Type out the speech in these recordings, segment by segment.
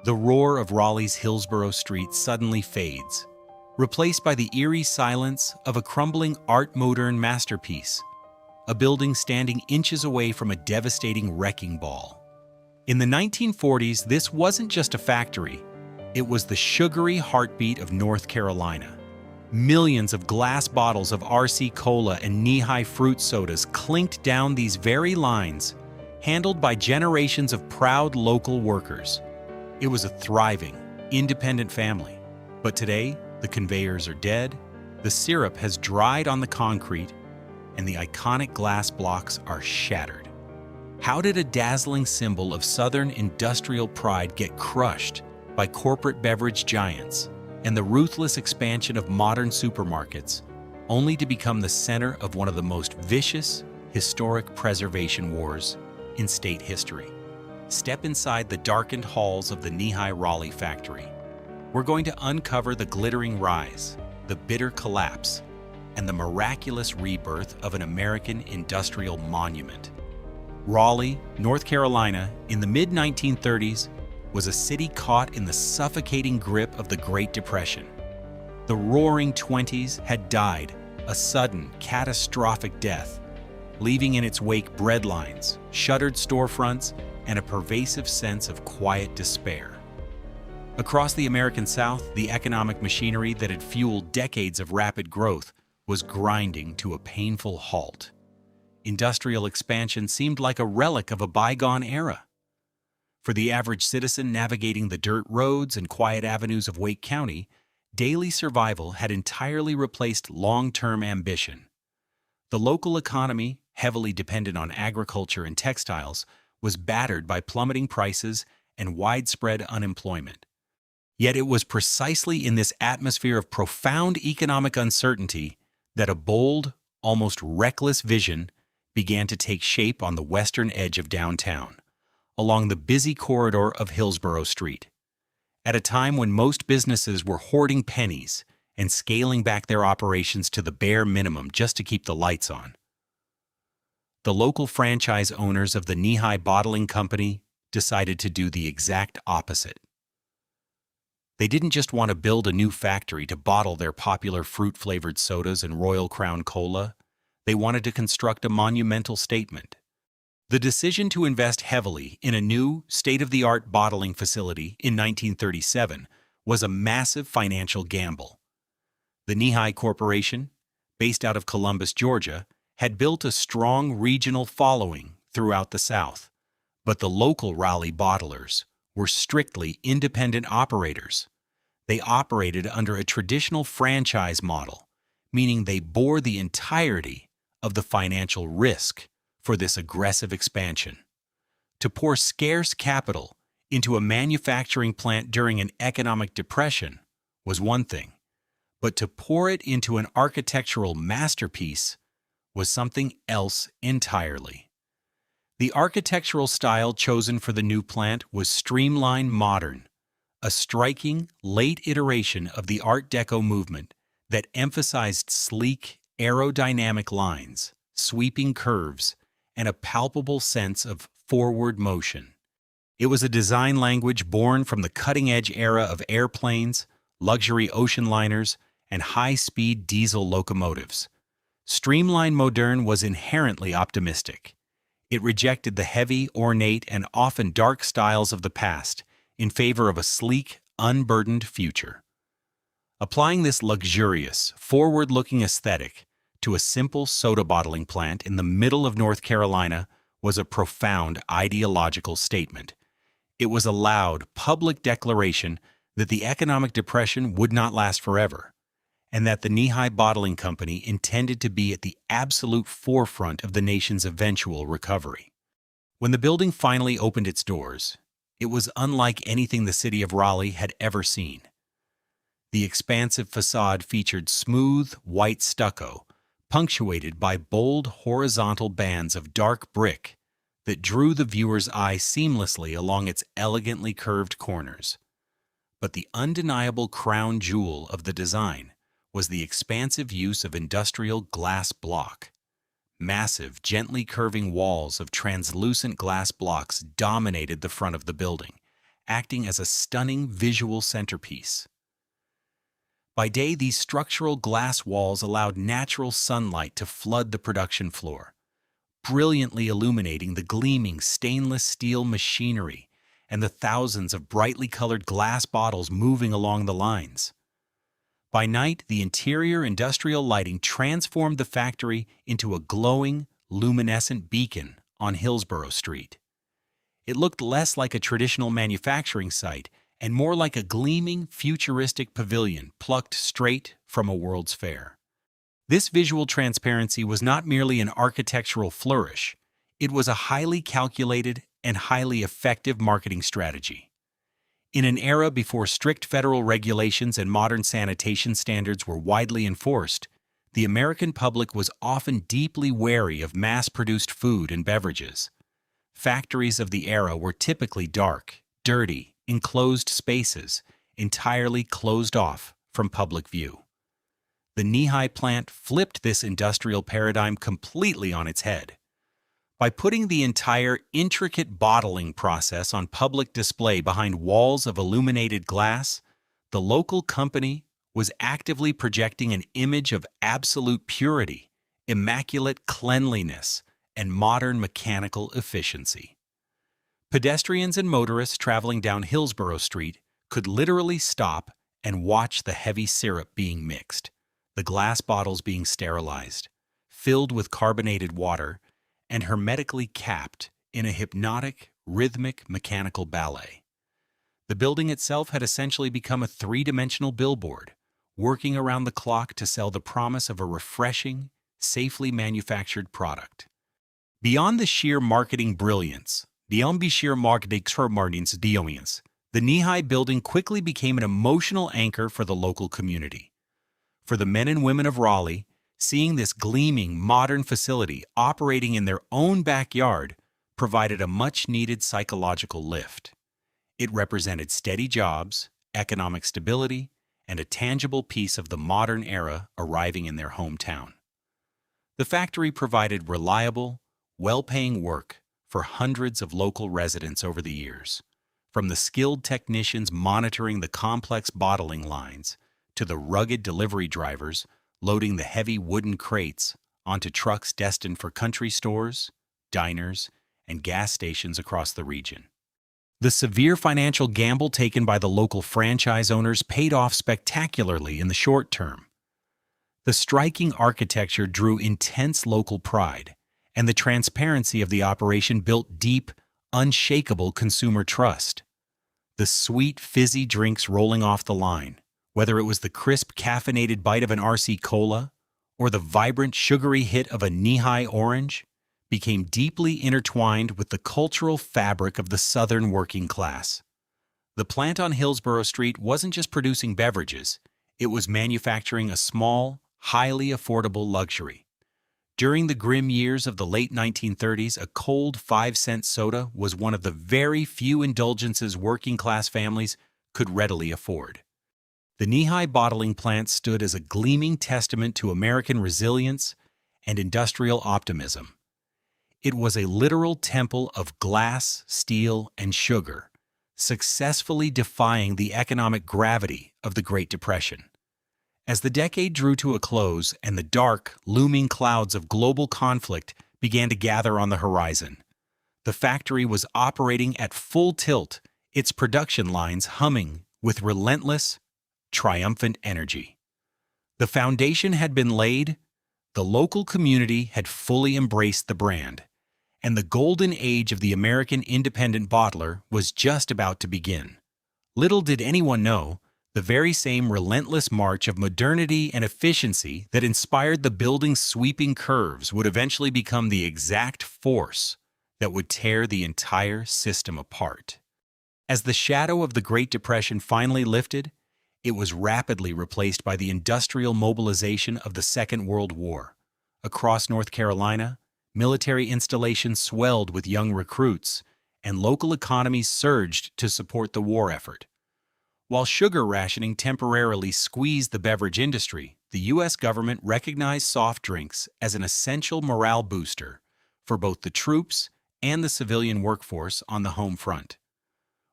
The roar of Raleigh's Hillsborough Street suddenly fades, replaced by the eerie silence of a crumbling art moderne masterpiece, a building standing inches away from a devastating wrecking ball. In the 1940s, this wasn't just a factory, it was the sugary heartbeat of North Carolina. Millions of glass bottles of RC Cola and Nehi fruit sodas clinked down these very lines, handled by generations of proud local workers. It was a thriving, independent family. But today, the conveyors are dead, the syrup has dried on the concrete, and the iconic glass blocks are shattered. How did a dazzling symbol of Southern industrial pride get crushed by corporate beverage giants and the ruthless expansion of modern supermarkets, only to become the center of one of the most vicious, historic preservation wars in state history? Step inside the darkened halls of the Nehi Raleigh Factory. We're going to uncover the glittering rise, the bitter collapse, and the miraculous rebirth of an American industrial monument. Raleigh, North Carolina, in the mid-1930s, was a city caught in the suffocating grip of the Great Depression. The Roaring Twenties had died a sudden, catastrophic death, leaving in its wake breadlines, shuttered storefronts, and a pervasive sense of quiet despair. Across the American South, the economic machinery that had fueled decades of rapid growth was grinding to a painful halt. Industrial expansion seemed like a relic of a bygone era. For the average citizen navigating the dirt roads and quiet avenues of Wake County, daily survival had entirely replaced long-term ambition. The local economy, heavily dependent on agriculture and textiles, was battered by plummeting prices and widespread unemployment. Yet it was precisely in this atmosphere of profound economic uncertainty that a bold, almost reckless vision began to take shape on the western edge of downtown, along the busy corridor of Hillsborough Street. At a time when most businesses were hoarding pennies and scaling back their operations to the bare minimum just to keep the lights on, the local franchise owners of the Nehi Bottling Company decided to do the exact opposite. They didn't just want to build a new factory to bottle their popular fruit-flavored sodas and Royal Crown Cola. They wanted to construct a monumental statement. The decision to invest heavily in a new, state-of-the-art bottling facility in 1937 was a massive financial gamble. The Nehi Corporation, based out of Columbus, Georgia, had built a strong regional following throughout the South, but the local Raleigh bottlers were strictly independent operators. They operated under a traditional franchise model, meaning they bore the entirety of the financial risk for this aggressive expansion. To pour scarce capital into a manufacturing plant during an economic depression was one thing, but to pour it into an architectural masterpiece was something else entirely. The architectural style chosen for the new plant was streamlined modern, a striking, late iteration of the Art Deco movement that emphasized sleek, aerodynamic lines, sweeping curves, and a palpable sense of forward motion. It was a design language born from the cutting-edge era of airplanes, luxury ocean liners, and high-speed diesel locomotives. Streamlined Moderne was inherently optimistic. It rejected the heavy, ornate, and often dark styles of the past in favor of a sleek, unburdened future. Applying this luxurious, forward-looking aesthetic to a simple soda bottling plant in the middle of North Carolina was a profound ideological statement. It was a loud, public declaration that the economic depression would not last forever, and that the Nehi Bottling Company intended to be at the absolute forefront of the nation's eventual recovery. When the building finally opened its doors, it was unlike anything the city of Raleigh had ever seen. The expansive facade featured smooth, white stucco, punctuated by bold horizontal bands of dark brick that drew the viewer's eye seamlessly along its elegantly curved corners. But the undeniable crown jewel of the design was the expansive use of industrial glass block. Massive, gently curving walls of translucent glass blocks dominated the front of the building, acting as a stunning visual centerpiece. By day, these structural glass walls allowed natural sunlight to flood the production floor, brilliantly illuminating the gleaming stainless steel machinery and the thousands of brightly colored glass bottles moving along the lines. By night, the interior industrial lighting transformed the factory into a glowing, luminescent beacon on Hillsborough Street. It looked less like a traditional manufacturing site and more like a gleaming, futuristic pavilion plucked straight from a World's Fair. This visual transparency was not merely an architectural flourish, it was a highly calculated and highly effective marketing strategy. In an era before strict federal regulations and modern sanitation standards were widely enforced, the American public was often deeply wary of mass-produced food and beverages. Factories of the era were typically dark, dirty, enclosed spaces, entirely closed off from public view. The Nehi plant flipped this industrial paradigm completely on its head. By putting the entire intricate bottling process on public display behind walls of illuminated glass, the local company was actively projecting an image of absolute purity, immaculate cleanliness, and modern mechanical efficiency. Pedestrians and motorists traveling down Hillsborough Street could literally stop and watch the heavy syrup being mixed, the glass bottles being sterilized, filled with carbonated water, and hermetically capped in a hypnotic, rhythmic mechanical ballet. The building itself had essentially become a three-dimensional billboard, working around the clock to sell the promise of a refreshing, safely manufactured product. Beyond the sheer marketing brilliance, the Nehi building quickly became an emotional anchor for the local community. For the men and women of Raleigh, seeing this gleaming, modern facility operating in their own backyard provided a much-needed psychological lift. It represented steady jobs, economic stability, and a tangible piece of the modern era arriving in their hometown. The factory provided reliable, well-paying work for hundreds of local residents over the years, from the skilled technicians monitoring the complex bottling lines to the rugged delivery drivers loading the heavy wooden crates onto trucks destined for country stores, diners, and gas stations across the region. The severe financial gamble taken by the local franchise owners paid off spectacularly in the short term. The striking architecture drew intense local pride, and the transparency of the operation built deep, unshakable consumer trust. The sweet, fizzy drinks rolling off the line, whether it was the crisp, caffeinated bite of an RC Cola or the vibrant, sugary hit of a Nehi orange, became deeply intertwined with the cultural fabric of the Southern working class. The plant on Hillsborough Street wasn't just producing beverages, it was manufacturing a small, highly affordable luxury. During the grim years of the late 1930s, a cold 5-cent soda was one of the very few indulgences working-class families could readily afford. The Nehi bottling plant stood as a gleaming testament to American resilience and industrial optimism. It was a literal temple of glass, steel, and sugar, successfully defying the economic gravity of the Great Depression. As the decade drew to a close and the dark, looming clouds of global conflict began to gather on the horizon, the factory was operating at full tilt, its production lines humming with relentless, triumphant energy. The foundation had been laid, the local community had fully embraced the brand, and the golden age of the American independent bottler was just about to begin. Little did anyone know, the very same relentless march of modernity and efficiency that inspired the building's sweeping curves would eventually become the exact force that would tear the entire system apart. As the shadow of the Great Depression finally lifted, it was rapidly replaced by the industrial mobilization of the Second World War. Across North Carolina, military installations swelled with young recruits, and local economies surged to support the war effort. While sugar rationing temporarily squeezed the beverage industry, the U.S. government recognized soft drinks as an essential morale booster for both the troops and the civilian workforce on the home front.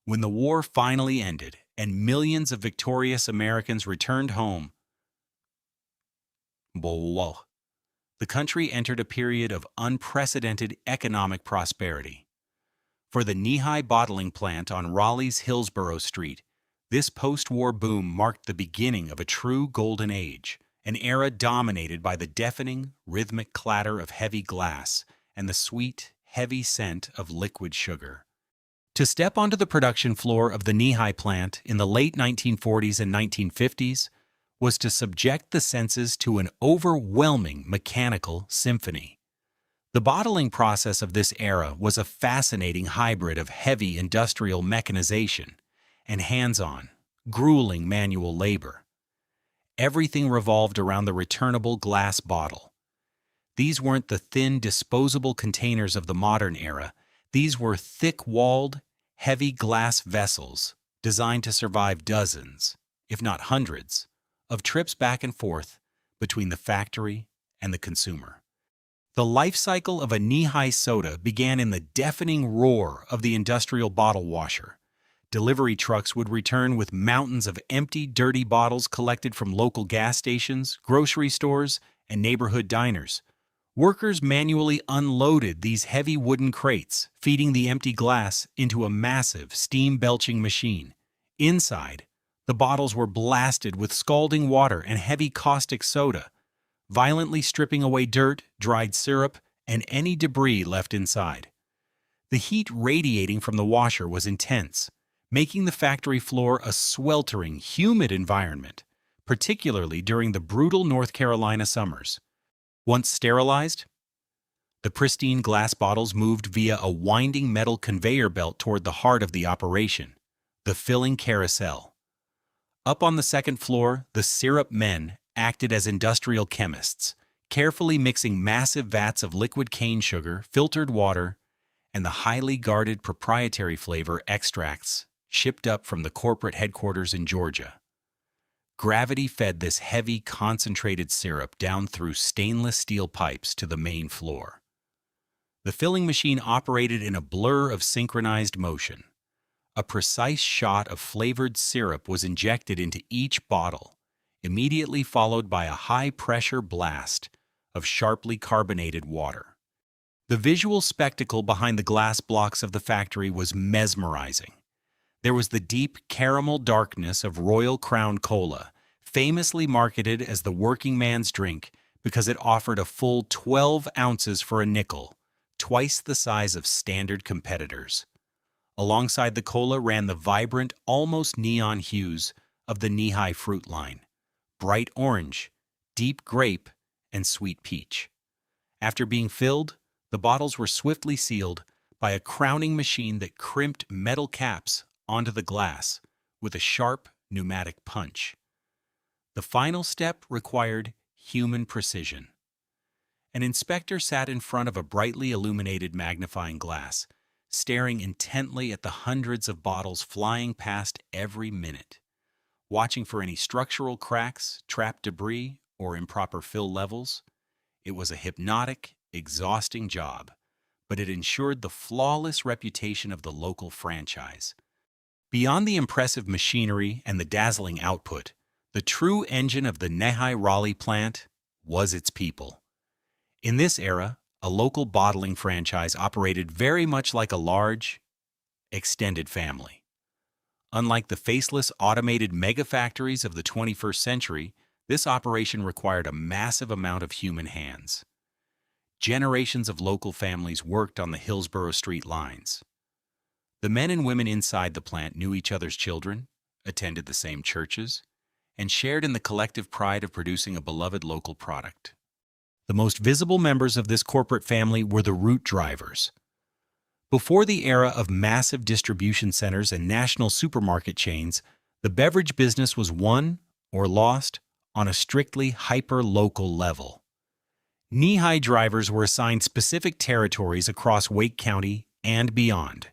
When the war finally ended and millions of victorious Americans returned home, the country entered a period of unprecedented economic prosperity. For the Nehi bottling plant on Raleigh's Hillsborough Street, this post-war boom marked the beginning of a true golden age, an era dominated by the deafening, rhythmic clatter of heavy glass and the sweet, heavy scent of liquid sugar. To step onto the production floor of the Nehi plant in the late 1940s and 1950s was to subject the senses to an overwhelming mechanical symphony. The bottling process of this era was a fascinating hybrid of heavy industrial mechanization and hands-on, grueling manual labor. Everything revolved around the returnable glass bottle. These weren't the thin, disposable containers of the modern era. These were thick-walled, heavy glass vessels designed to survive dozens, if not hundreds, of trips back and forth between the factory and the consumer. The life cycle of a Nehi soda began in the deafening roar of the industrial bottle washer. Delivery trucks would return with mountains of empty, dirty bottles collected from local gas stations, grocery stores, and neighborhood diners. Workers manually unloaded these heavy wooden crates, feeding the empty glass into a massive, steam-belching machine. Inside, the bottles were blasted with scalding water and heavy caustic soda, violently stripping away dirt, dried syrup, and any debris left inside. The heat radiating from the washer was intense, making the factory floor a sweltering, humid environment, particularly during the brutal North Carolina summers. Once sterilized, the pristine glass bottles moved via a winding metal conveyor belt toward the heart of the operation, the filling carousel. Up on the second floor, the syrup men acted as industrial chemists, carefully mixing massive vats of liquid cane sugar, filtered water, and the highly guarded proprietary flavor extracts shipped up from the corporate headquarters in Georgia. Gravity fed this heavy, concentrated syrup down through stainless steel pipes to the main floor. The filling machine operated in a blur of synchronized motion. A precise shot of flavored syrup was injected into each bottle, immediately followed by a high-pressure blast of sharply carbonated water. The visual spectacle behind the glass blocks of the factory was mesmerizing. There was the deep caramel darkness of Royal Crown Cola, famously marketed as the working man's drink because it offered a full 12 ounces for a nickel, twice the size of standard competitors. Alongside the cola ran the vibrant, almost neon hues of the Nehi fruit line: bright orange, deep grape, and sweet peach. After being filled, the bottles were swiftly sealed by a crowning machine that crimped metal caps onto the glass with a sharp pneumatic punch. The final step required human precision. An inspector sat in front of a brightly illuminated magnifying glass, staring intently at the hundreds of bottles flying past every minute, watching for any structural cracks, trapped debris, or improper fill levels. It was a hypnotic, exhausting job, but it ensured the flawless reputation of the local franchise. Beyond the impressive machinery and the dazzling output, the true engine of the Nehi Raleigh plant was its people. In this era, a local bottling franchise operated very much like a large, extended family. Unlike the faceless automated mega-factories of the 21st century, this operation required a massive amount of human hands. Generations of local families worked on the Hillsborough Street lines. The men and women inside the plant knew each other's children, attended the same churches, and shared in the collective pride of producing a beloved local product. The most visible members of this corporate family were the route drivers. Before the era of massive distribution centers and national supermarket chains, the beverage business was won or lost on a strictly hyper-local level. Nehi drivers were assigned specific territories across Wake County and beyond.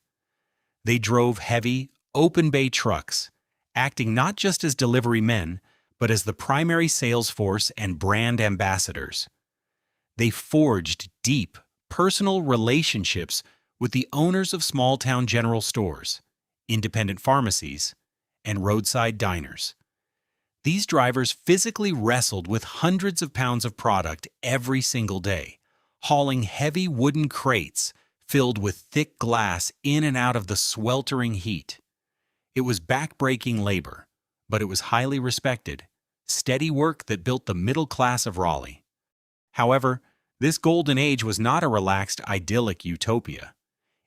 They drove heavy, open-bay trucks, acting not just as delivery men, but as the primary sales force and brand ambassadors. They forged deep, personal relationships with the owners of small-town general stores, independent pharmacies, and roadside diners. These drivers physically wrestled with hundreds of pounds of product every single day, hauling heavy wooden crates filled with thick glass in and out of the sweltering heat. It was back-breaking labor, but it was highly respected, steady work that built the middle class of Raleigh. However, this golden age was not a relaxed, idyllic utopia.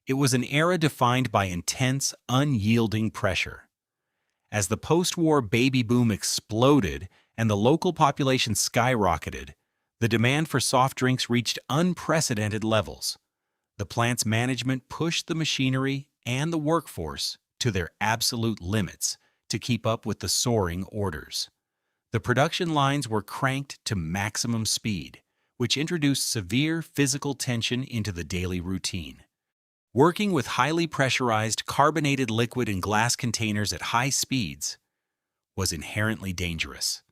It was an era defined by intense, unyielding pressure. As the post-war baby boom exploded and the local population skyrocketed, the demand for soft drinks reached unprecedented levels. The plant's management pushed the machinery and the workforce to their absolute limits to keep up with the soaring orders. The production lines were cranked to maximum speed, which introduced severe physical tension into the daily routine. Working with highly pressurized carbonated liquid in glass containers at high speeds was inherently dangerous.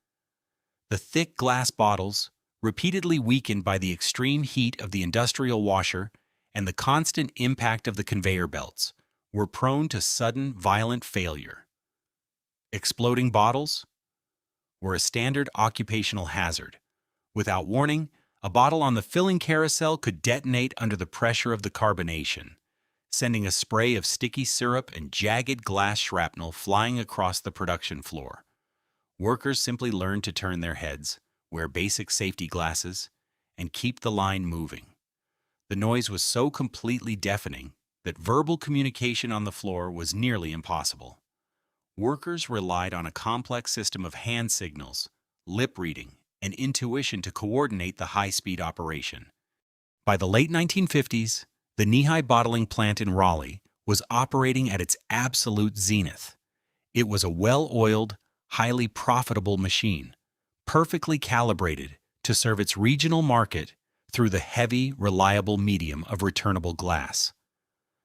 The thick glass bottles, repeatedly weakened by the extreme heat of the industrial washer and the constant impact of the conveyor belts, were prone to sudden, violent failure. Exploding bottles were a standard occupational hazard. Without warning, a bottle on the filling carousel could detonate under the pressure of the carbonation, sending a spray of sticky syrup and jagged glass shrapnel flying across the production floor. Workers simply learned to turn their heads, wear basic safety glasses, and keep the line moving. The noise was so completely deafening that verbal communication on the floor was nearly impossible. Workers relied on a complex system of hand signals, lip reading, and intuition to coordinate the high-speed operation. By the late 1950s, the Nehi bottling plant in Raleigh was operating at its absolute zenith. It was a well-oiled, highly profitable machine, perfectly calibrated to serve its regional market through the heavy, reliable medium of returnable glass.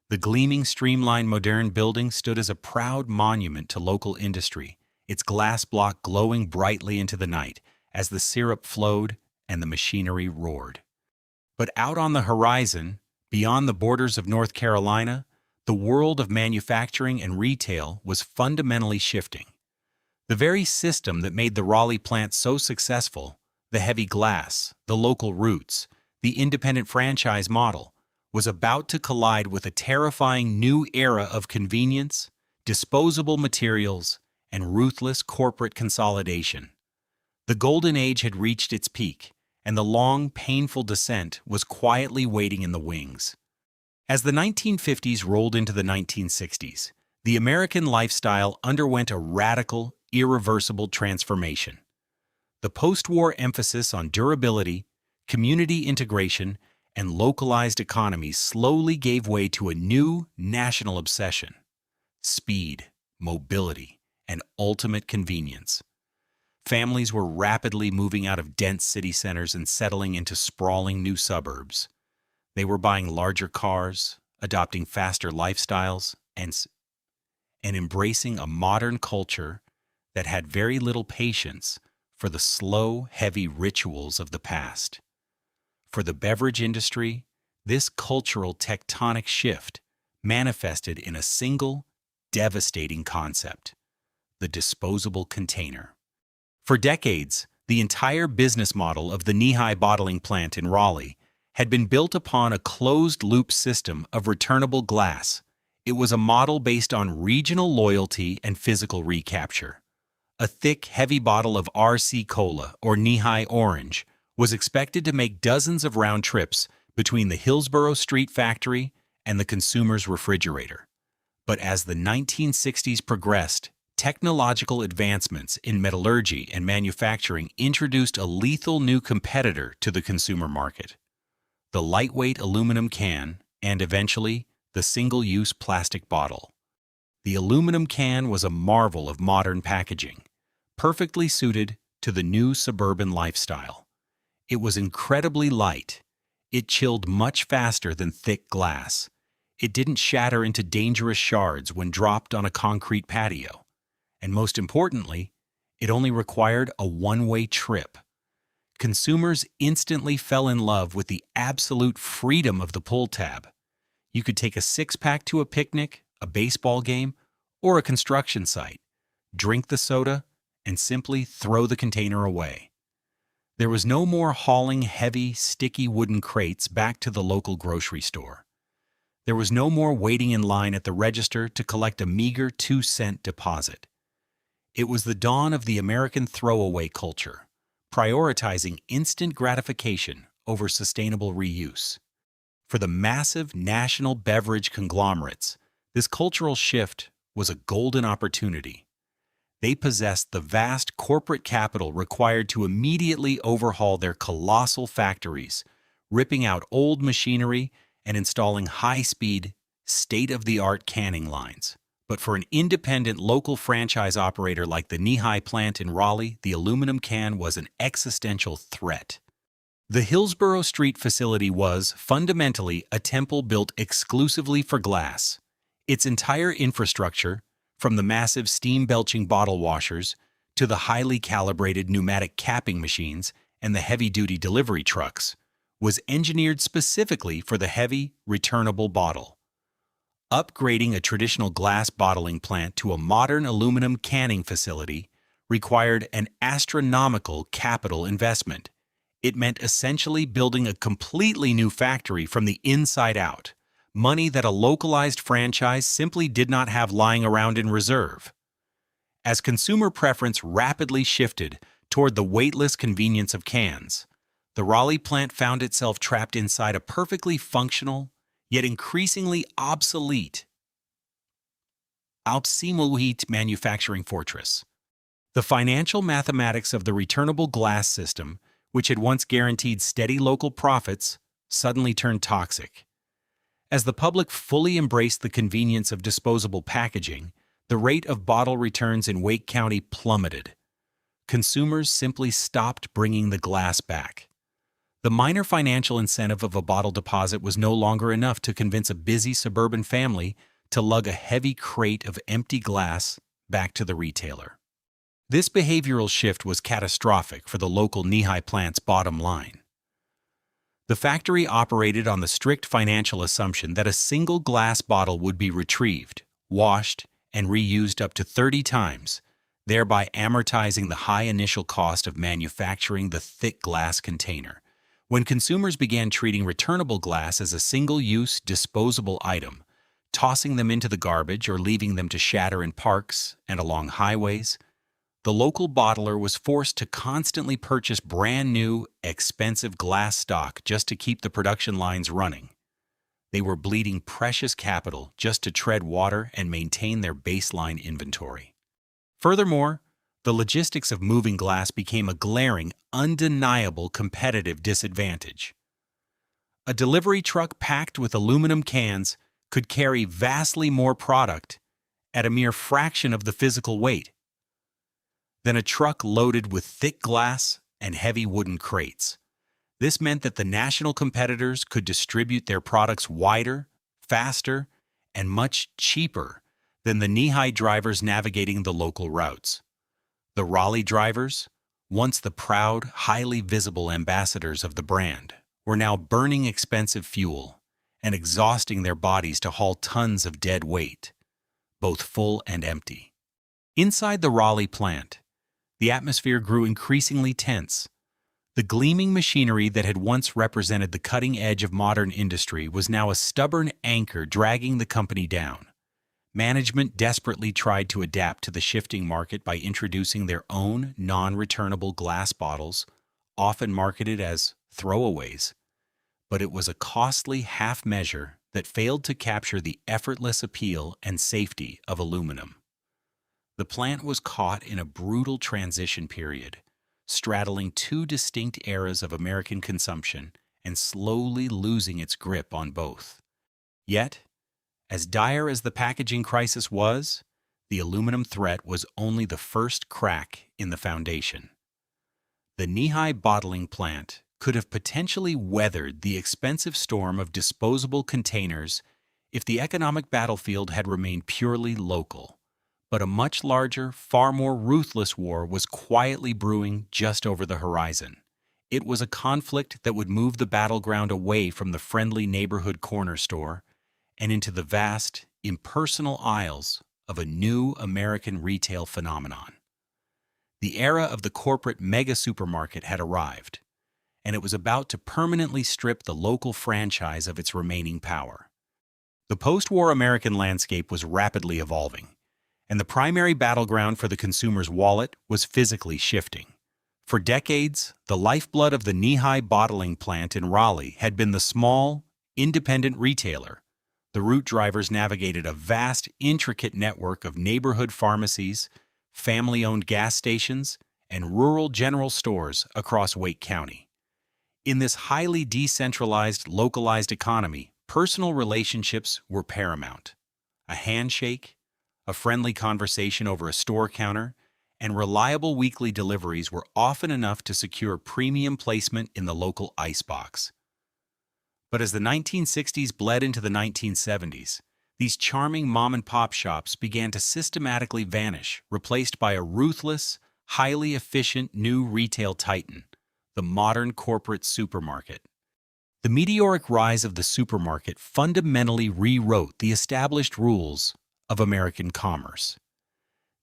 The gleaming, streamlined, modern building stood as a proud monument to local industry, its glass block glowing brightly into the night as the syrup flowed and the machinery roared. But out on the horizon, beyond the borders of North Carolina, the world of manufacturing and retail was fundamentally shifting. The very system that made the Raleigh plant so successful, the heavy glass, the local roots, the independent franchise model, was about to collide with a terrifying new era of convenience, disposable materials, and ruthless corporate consolidation. The golden age had reached its peak, and the long, painful descent was quietly waiting in the wings. As the 1950s rolled into the 1960s, the American lifestyle underwent a radical, irreversible transformation. The post-war emphasis on durability, community integration, and localized economies slowly gave way to a new national obsession: speed, mobility, and ultimate convenience. Families were rapidly moving out of dense city centers and settling into sprawling new suburbs. They were buying larger cars, adopting faster lifestyles, and embracing a modern culture that had very little patience for the slow, heavy rituals of the past. For the beverage industry, this cultural tectonic shift manifested in a single, devastating concept: the disposable container. For decades, the entire business model of the Nehi bottling plant in Raleigh had been built upon a closed-loop system of returnable glass. It was a model based on regional loyalty and physical recapture. A thick, heavy bottle of RC Cola or Nehi Orange was expected to make dozens of round trips between the Hillsborough Street factory and the consumer's refrigerator. But as the 1960s progressed, technological advancements in metallurgy and manufacturing introduced a lethal new competitor to the consumer market: the lightweight aluminum can and, eventually, the single-use plastic bottle. The aluminum can was a marvel of modern packaging, perfectly suited to the new suburban lifestyle. It was incredibly light. It chilled much faster than thick glass. It didn't shatter into dangerous shards when dropped on a concrete patio. And most importantly, it only required a one-way trip. Consumers instantly fell in love with the absolute freedom of the pull tab. You could take a six-pack to a picnic, a baseball game, or a construction site, drink the soda, and simply throw the container away. There was no more hauling heavy, sticky wooden crates back to the local grocery store. There was no more waiting in line at the register to collect a meager 2-cent deposit. It was the dawn of the American throwaway culture, prioritizing instant gratification over sustainable reuse. For the massive national beverage conglomerates, this cultural shift was a golden opportunity. They possessed the vast corporate capital required to immediately overhaul their colossal factories, ripping out old machinery and installing high-speed, state-of-the-art canning lines. But for an independent local franchise operator like the Nehi plant in Raleigh, the aluminum can was an existential threat. The Hillsborough Street facility was, fundamentally, a temple built exclusively for glass. Its entire infrastructure, from the massive steam-belching bottle washers to the highly calibrated pneumatic capping machines and the heavy-duty delivery trucks, was engineered specifically for the heavy, returnable bottle. Upgrading a traditional glass bottling plant to a modern aluminum canning facility required an astronomical capital investment. It meant essentially building a completely new factory from the inside out, money that a localized franchise simply did not have lying around in reserve. As consumer preference rapidly shifted toward the weightless convenience of cans, the Raleigh plant found itself trapped inside a perfectly functional, yet increasingly obsolete manufacturing fortress. The financial mathematics of the returnable glass system, which had once guaranteed steady local profits, suddenly turned toxic. As the public fully embraced the convenience of disposable packaging, the rate of bottle returns in Wake County plummeted. Consumers simply stopped bringing the glass back. The minor financial incentive of a bottle deposit was no longer enough to convince a busy suburban family to lug a heavy crate of empty glass back to the retailer. This behavioral shift was catastrophic for the local Nehi plant's bottom line. The factory operated on the strict financial assumption that a single glass bottle would be retrieved, washed, and reused up to 30 times, thereby amortizing the high initial cost of manufacturing the thick glass container. When consumers began treating returnable glass as a single-use, disposable item, tossing them into the garbage or leaving them to shatter in parks and along highways, the local bottler was forced to constantly purchase brand new, expensive glass stock just to keep the production lines running. They were bleeding precious capital just to tread water and maintain their baseline inventory. Furthermore, the logistics of moving glass became a glaring, undeniable competitive disadvantage. A delivery truck packed with aluminum cans could carry vastly more product at a mere fraction of the physical weight than a truck loaded with thick glass and heavy wooden crates. This meant that the national competitors could distribute their products wider, faster, and much cheaper than the Nehi drivers navigating the local routes. The Raleigh drivers, once the proud, highly visible ambassadors of the brand, were now burning expensive fuel and exhausting their bodies to haul tons of dead weight, both full and empty. Inside the Raleigh plant, the atmosphere grew increasingly tense. The gleaming machinery that had once represented the cutting edge of modern industry was now a stubborn anchor dragging the company down. Management desperately tried to adapt to the shifting market by introducing their own non-returnable glass bottles, often marketed as throwaways. But it was a costly half measure that failed to capture the effortless appeal and safety of aluminum. The plant was caught in a brutal transition period, straddling two distinct eras of American consumption and slowly losing its grip on both. Yet, as dire as the packaging crisis was, the aluminum threat was only the first crack in the foundation. The Nehi bottling plant could have potentially weathered the expensive storm of disposable containers if the economic battlefield had remained purely local. But a much larger, far more ruthless war was quietly brewing just over the horizon. It was a conflict that would move the battleground away from the friendly neighborhood corner store and into the vast, impersonal aisles of a new American retail phenomenon. The era of the corporate mega-supermarket had arrived, and it was about to permanently strip the local franchise of its remaining power. The post-war American landscape was rapidly evolving, and the primary battleground for the consumer's wallet was physically shifting. For decades, the lifeblood of the Nehi bottling plant in Raleigh had been the small, independent retailer. The route drivers navigated a vast, intricate network of neighborhood pharmacies, family-owned gas stations, and rural general stores across Wake County. In this highly decentralized, localized economy, personal relationships were paramount. A handshake, a friendly conversation over a store counter, and reliable weekly deliveries were often enough to secure premium placement in the local icebox. But as the 1960s bled into the 1970s, these charming mom-and-pop shops began to systematically vanish, replaced by a ruthless, highly efficient new retail titan, the modern corporate supermarket. The meteoric rise of the supermarket fundamentally rewrote the established rules of American commerce.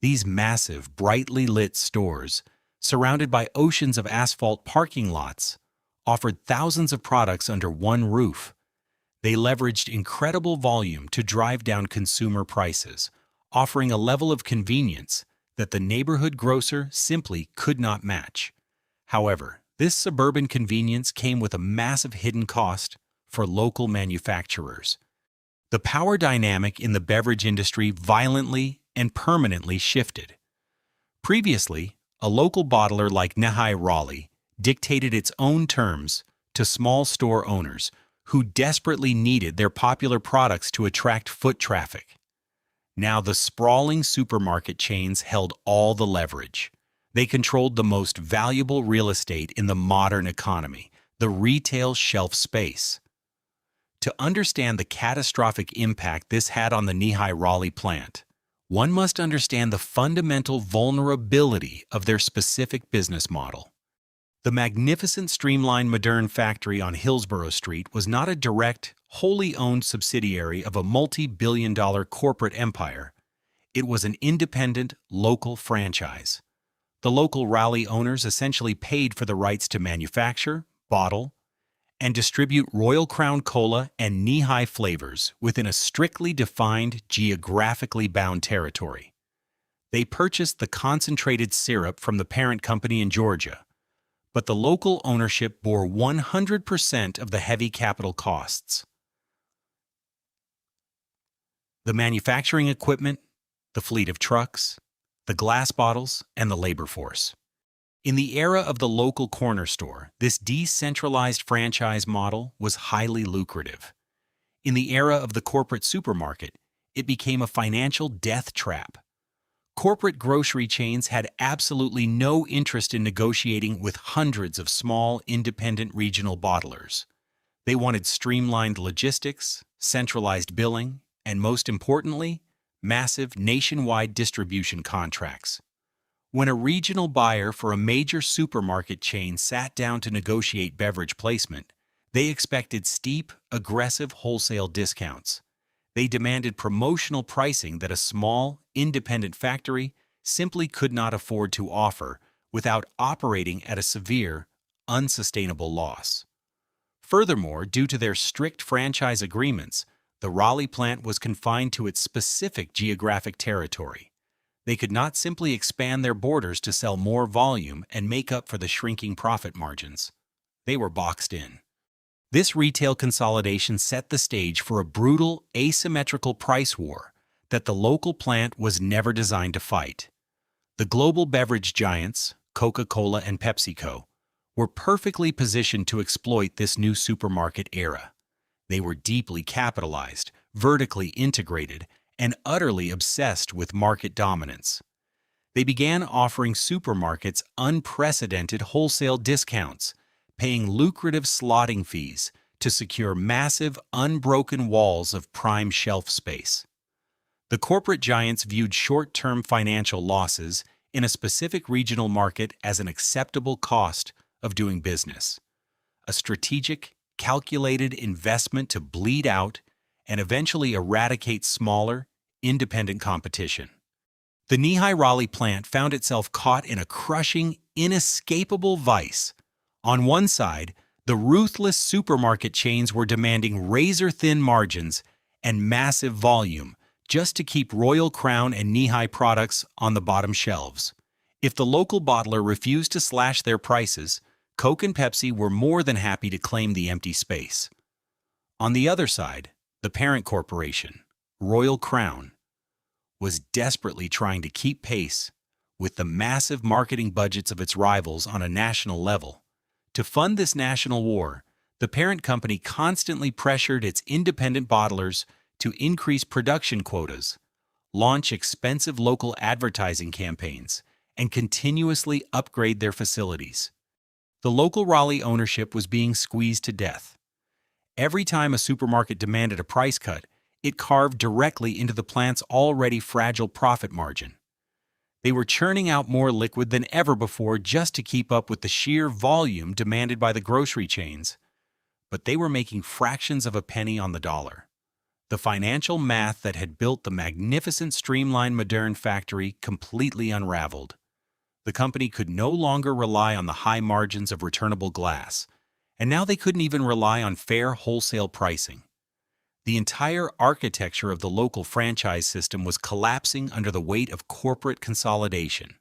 These massive, brightly lit stores, surrounded by oceans of asphalt parking lots, offered thousands of products under one roof. They leveraged incredible volume to drive down consumer prices, offering a level of convenience that the neighborhood grocer simply could not match. However, this suburban convenience came with a massive hidden cost for local manufacturers. The power dynamic in the beverage industry violently and permanently shifted. Previously, a local bottler like Nehi Raleigh dictated its own terms to small store owners who desperately needed their popular products to attract foot traffic. Now the sprawling supermarket chains held all the leverage. They controlled the most valuable real estate in the modern economy, the retail shelf space. To understand the catastrophic impact this had on the Nehi Raleigh plant, one must understand the fundamental vulnerability of their specific business model. The magnificent streamlined modern factory on Hillsborough Street was not a direct, wholly owned subsidiary of a multi-billion-dollar corporate empire. It was an independent, local franchise. The local Raleigh owners essentially paid for the rights to manufacture, bottle, and distribute Royal Crown Cola and Nehi flavors within a strictly defined, geographically bound territory. They purchased the concentrated syrup from the parent company in Georgia, but the local ownership bore 100% of the heavy capital costs. The manufacturing equipment, the fleet of trucks, the glass bottles, and the labor force. In the era of the local corner store, this decentralized franchise model was highly lucrative. In the era of the corporate supermarket, it became a financial death trap. Corporate grocery chains had absolutely no interest in negotiating with hundreds of small, independent regional bottlers. They wanted streamlined logistics, centralized billing, and most importantly, massive nationwide distribution contracts. When a regional buyer for a major supermarket chain sat down to negotiate beverage placement, they expected steep, aggressive wholesale discounts. They demanded promotional pricing that a small, independent factory simply could not afford to offer without operating at a severe, unsustainable loss. Furthermore, due to their strict franchise agreements, the Raleigh plant was confined to its specific geographic territory. They could not simply expand their borders to sell more volume and make up for the shrinking profit margins. They were boxed in. This retail consolidation set the stage for a brutal, asymmetrical price war that the local plant was never designed to fight. The global beverage giants, Coca-Cola and PepsiCo, were perfectly positioned to exploit this new supermarket era. They were deeply capitalized, vertically integrated, and utterly obsessed with market dominance. They began offering supermarkets unprecedented wholesale discounts, paying lucrative slotting fees to secure massive, unbroken walls of prime shelf space. The corporate giants viewed short-term financial losses in a specific regional market as an acceptable cost of doing business, a strategic, calculated investment to bleed out and eventually eradicate smaller, independent competition. The Nehi Raleigh plant found itself caught in a crushing, inescapable vice. On one side, the ruthless supermarket chains were demanding razor-thin margins and massive volume just to keep Royal Crown and Nehi products on the bottom shelves. If the local bottler refused to slash their prices, Coke and Pepsi were more than happy to claim the empty space. On the other side, the parent corporation, Royal Crown, was desperately trying to keep pace with the massive marketing budgets of its rivals on a national level. To fund this national war, the parent company constantly pressured its independent bottlers to increase production quotas, launch expensive local advertising campaigns, and continuously upgrade their facilities. The local Raleigh ownership was being squeezed to death. Every time a supermarket demanded a price cut, it carved directly into the plant's already fragile profit margin. They were churning out more liquid than ever before just to keep up with the sheer volume demanded by the grocery chains, but they were making fractions of a penny on the dollar. The financial math that had built the magnificent streamlined modern factory completely unraveled. The company could no longer rely on the high margins of returnable glass, and now they couldn't even rely on fair wholesale pricing. The entire architecture of the local franchise system was collapsing under the weight of corporate consolidation.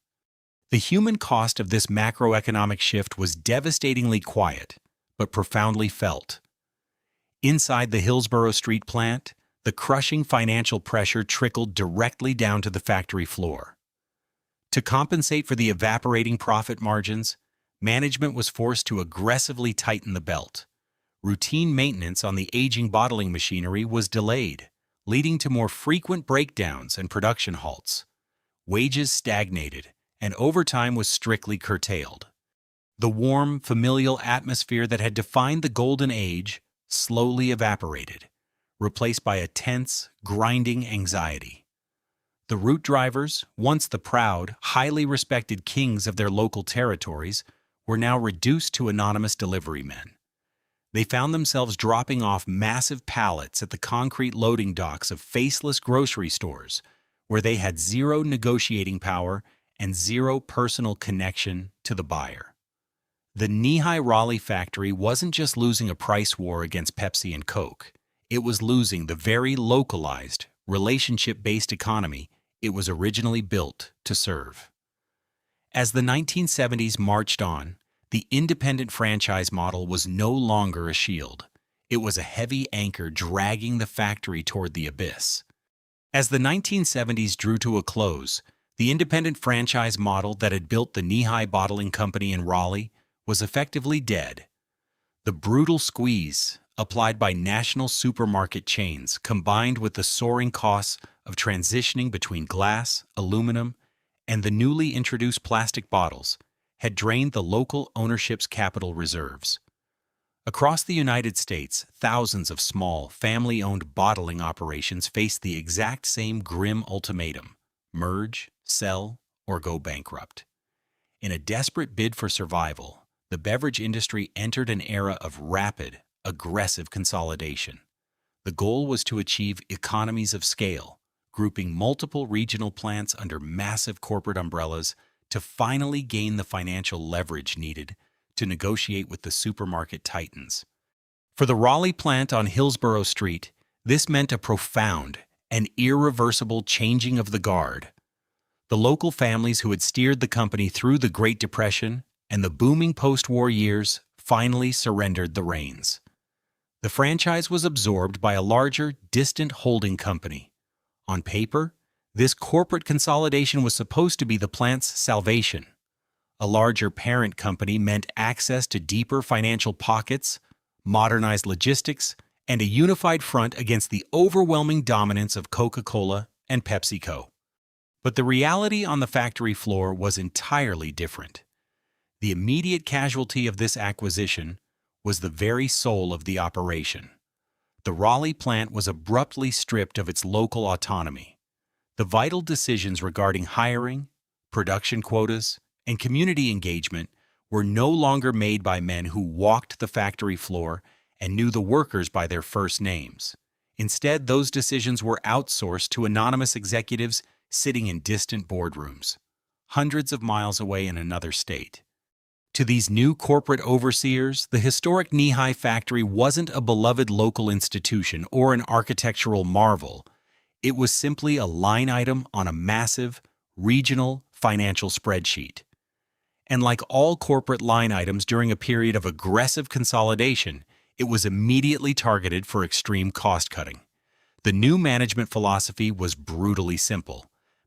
The human cost of this macroeconomic shift was devastatingly quiet, but profoundly felt. Inside the Hillsborough Street plant, the crushing financial pressure trickled directly down to the factory floor. To compensate for the evaporating profit margins, management was forced to aggressively tighten the belt. Routine maintenance on the aging bottling machinery was delayed, leading to more frequent breakdowns and production halts. Wages stagnated, and overtime was strictly curtailed. The warm, familial atmosphere that had defined the golden age slowly evaporated, replaced by a tense, grinding anxiety. The route drivers, once the proud, highly respected kings of their local territories, were now reduced to anonymous delivery men. They found themselves dropping off massive pallets at the concrete loading docks of faceless grocery stores, where they had zero negotiating power and zero personal connection to the buyer. The Nehi Raleigh factory wasn't just losing a price war against Pepsi and Coke. It was losing the very localized, relationship-based economy it was originally built to serve. As the 1970s marched on, the independent franchise model was no longer a shield. It was a heavy anchor dragging the factory toward the abyss. As the 1970s drew to a close, the independent franchise model that had built the Nehi Bottling Company in Raleigh was effectively dead. The brutal squeeze applied by national supermarket chains, combined with the soaring costs of transitioning between glass, aluminum, and the newly introduced plastic bottles, had drained the local ownership's capital reserves. Across the United States, thousands of small, family-owned bottling operations faced the exact same grim ultimatum: merge, sell, or go bankrupt. In a desperate bid for survival, the beverage industry entered an era of rapid, aggressive consolidation. The goal was to achieve economies of scale, grouping multiple regional plants under massive corporate umbrellas to finally gain the financial leverage needed to negotiate with the supermarket titans. For the Raleigh plant on Hillsborough Street, this meant a profound and irreversible changing of the guard. The local families who had steered the company through the Great Depression and the booming post-war years finally surrendered the reins. The franchise was absorbed by a larger, distant holding company. On paper, this corporate consolidation was supposed to be the plant's salvation. A larger parent company meant access to deeper financial pockets, modernized logistics, and a unified front against the overwhelming dominance of Coca-Cola and PepsiCo. But the reality on the factory floor was entirely different. The immediate casualty of this acquisition was the very soul of the operation. The Raleigh plant was abruptly stripped of its local autonomy. The vital decisions regarding hiring, production quotas, and community engagement were no longer made by men who walked the factory floor and knew the workers by their first names. Instead, those decisions were outsourced to anonymous executives sitting in distant boardrooms, hundreds of miles away in another state. To these new corporate overseers, the historic Nehi Factory wasn't a beloved local institution or an architectural marvel. It was simply a line item on a massive, regional financial spreadsheet. And like all corporate line items during a period of aggressive consolidation, it was immediately targeted for extreme cost-cutting. The new management philosophy was brutally simple: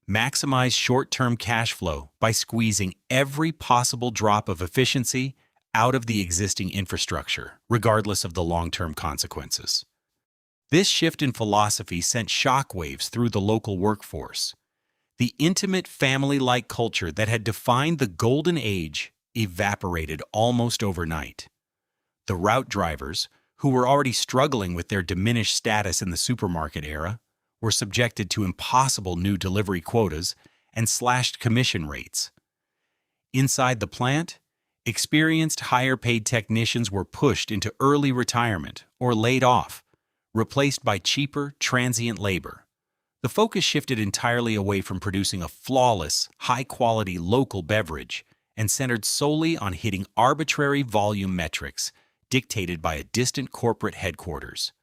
maximize short-term cash flow by squeezing every possible drop of efficiency out of the existing infrastructure, regardless of the long-term consequences. This shift in philosophy sent shockwaves through the local workforce. The intimate family-like culture that had defined the golden age evaporated almost overnight. The route drivers, who were already struggling with their diminished status in the supermarket era, were subjected to impossible new delivery quotas and slashed commission rates. Inside the plant, experienced higher-paid technicians were pushed into early retirement or laid off, replaced by cheaper, transient labor. The focus shifted entirely away from producing a flawless, high-quality local beverage and centered solely on hitting arbitrary volume metrics dictated by a distant corporate headquarters.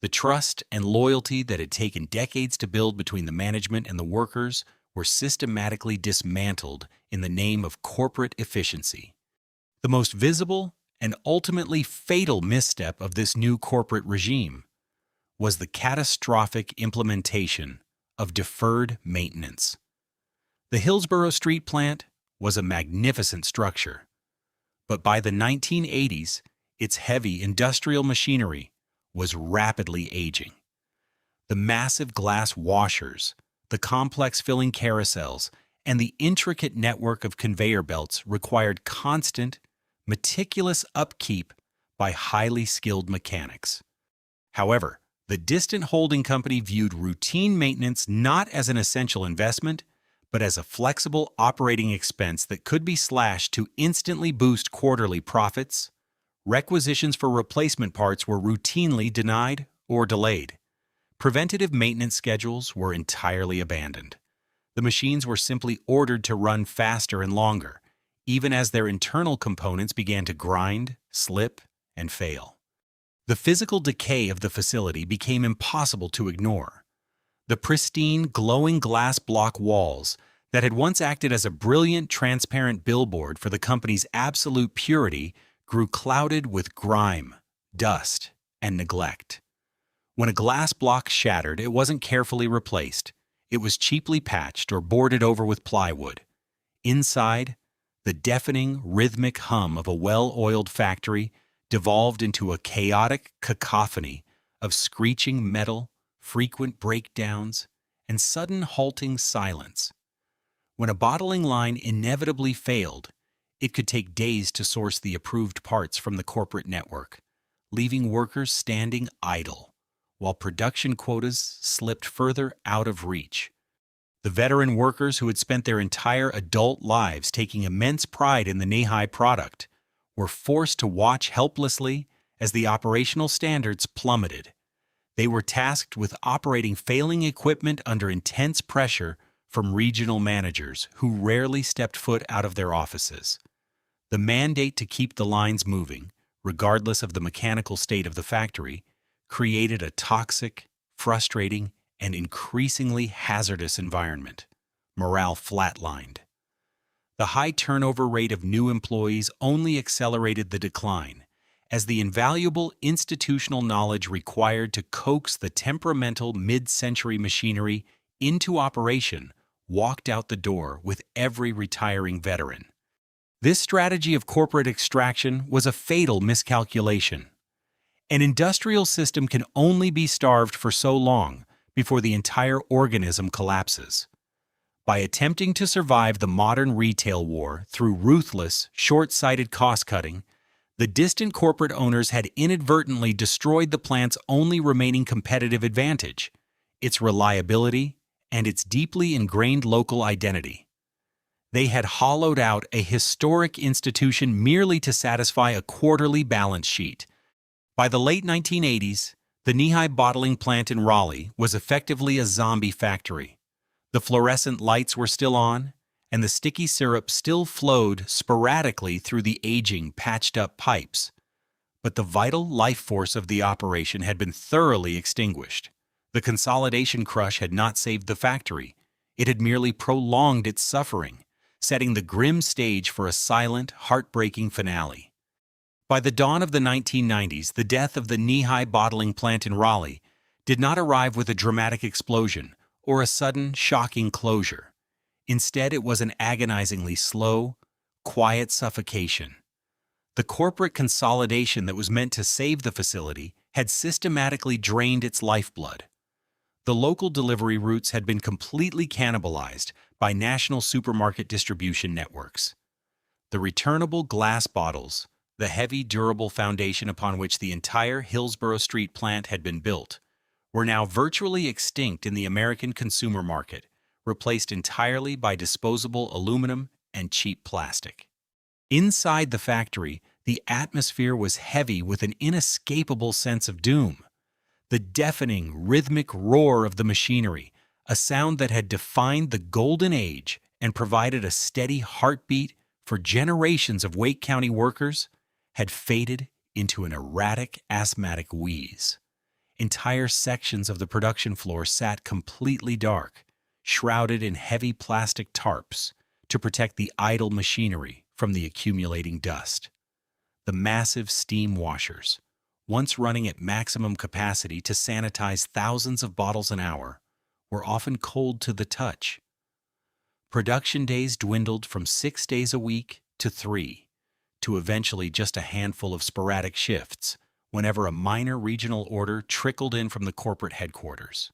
The trust and loyalty that had taken decades to build between the management and the workers were systematically dismantled in the name of corporate efficiency. The most visible and ultimately fatal misstep of this new corporate regime was the catastrophic implementation of deferred maintenance. The Hillsborough Street plant was a magnificent structure, but by the 1980s, its heavy industrial machinery was rapidly aging. The massive glass washers, the complex filling carousels, and the intricate network of conveyor belts required constant, meticulous upkeep by highly skilled mechanics. However, the distant holding company viewed routine maintenance not as an essential investment, but as a flexible operating expense that could be slashed to instantly boost quarterly profits. Requisitions for replacement parts were routinely denied or delayed. Preventative maintenance schedules were entirely abandoned. The machines were simply ordered to run faster and longer, even as their internal components began to grind, slip, and fail. The physical decay of the facility became impossible to ignore. The pristine, glowing glass block walls that had once acted as a brilliant, transparent billboard for the company's absolute purity grew clouded with grime, dust, and neglect. When a glass block shattered, it wasn't carefully replaced. It was cheaply patched or boarded over with plywood. Inside, the deafening, rhythmic hum of a well-oiled factory devolved into a chaotic cacophony of screeching metal, frequent breakdowns, and sudden halting silence. When a bottling line inevitably failed, it could take days to source the approved parts from the corporate network, leaving workers standing idle, while production quotas slipped further out of reach. The veteran workers who had spent their entire adult lives taking immense pride in the Nehi product were forced to watch helplessly as the operational standards plummeted. They were tasked with operating failing equipment under intense pressure from regional managers who rarely stepped foot out of their offices. The mandate to keep the lines moving, regardless of the mechanical state of the factory, created a toxic, frustrating, and increasingly hazardous environment. Morale flatlined. The high turnover rate of new employees only accelerated the decline, as the invaluable institutional knowledge required to coax the temperamental mid-century machinery into operation walked out the door with every retiring veteran. This strategy of corporate extraction was a fatal miscalculation. An industrial system can only be starved for so long before the entire organism collapses. By attempting to survive the modern retail war through ruthless, short-sighted cost-cutting, the distant corporate owners had inadvertently destroyed the plant's only remaining competitive advantage, its reliability and its deeply ingrained local identity. They had hollowed out a historic institution merely to satisfy a quarterly balance sheet. By the late 1980s, The Nehi bottling plant in Raleigh was effectively a zombie factory. The fluorescent lights were still on, and the sticky syrup still flowed sporadically through the aging, patched-up pipes. But the vital life force of the operation had been thoroughly extinguished. The consolidation crush had not saved the factory. It had merely prolonged its suffering, setting the grim stage for a silent, heartbreaking finale. By the dawn of the 1990s, the death of the Nehi bottling plant in Raleigh did not arrive with a dramatic explosion or a sudden, shocking closure. Instead, it was an agonizingly slow, quiet suffocation. The corporate consolidation that was meant to save the facility had systematically drained its lifeblood. The local delivery routes had been completely cannibalized by national supermarket distribution networks. The returnable glass bottles, the heavy, durable foundation upon which the entire Hillsborough Street plant had been built, were now virtually extinct in the American consumer market, replaced entirely by disposable aluminum and cheap plastic. Inside the factory, the atmosphere was heavy with an inescapable sense of doom. The deafening, rhythmic roar of the machinery, a sound that had defined the golden age and provided a steady heartbeat for generations of Wake County workers, had faded into an erratic, asthmatic wheeze. Entire sections of the production floor sat completely dark, shrouded in heavy plastic tarps to protect the idle machinery from the accumulating dust. The massive steam washers, once running at maximum capacity to sanitize thousands of bottles an hour, were often cold to the touch. Production days dwindled from 6 days a week to 3, to eventually just a handful of sporadic shifts whenever a minor regional order trickled in from the corporate headquarters.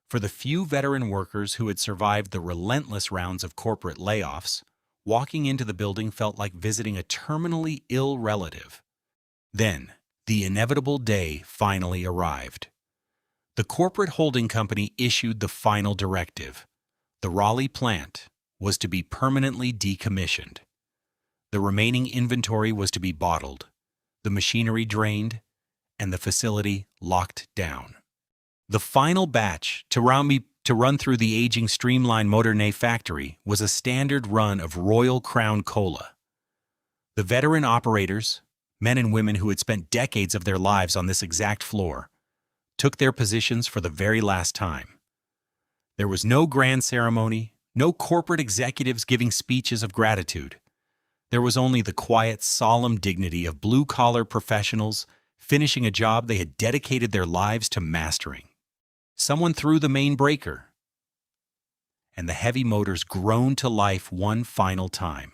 For the few veteran workers who had survived the relentless rounds of corporate layoffs, walking into the building felt like visiting a terminally ill relative. Then, the inevitable day finally arrived. The corporate holding company issued the final directive. The Raleigh plant was to be permanently decommissioned. The remaining inventory was to be bottled, the machinery drained, and the facility locked down. The final batch to run through the aging streamlined Nehi factory was a standard run of Royal Crown Cola. The veteran operators, men and women who had spent decades of their lives on this exact floor, took their positions for the very last time. There was no grand ceremony, no corporate executives giving speeches of gratitude. There was only the quiet, solemn dignity of blue-collar professionals finishing a job they had dedicated their lives to mastering. Someone threw the main breaker, and the heavy motors groaned to life one final time.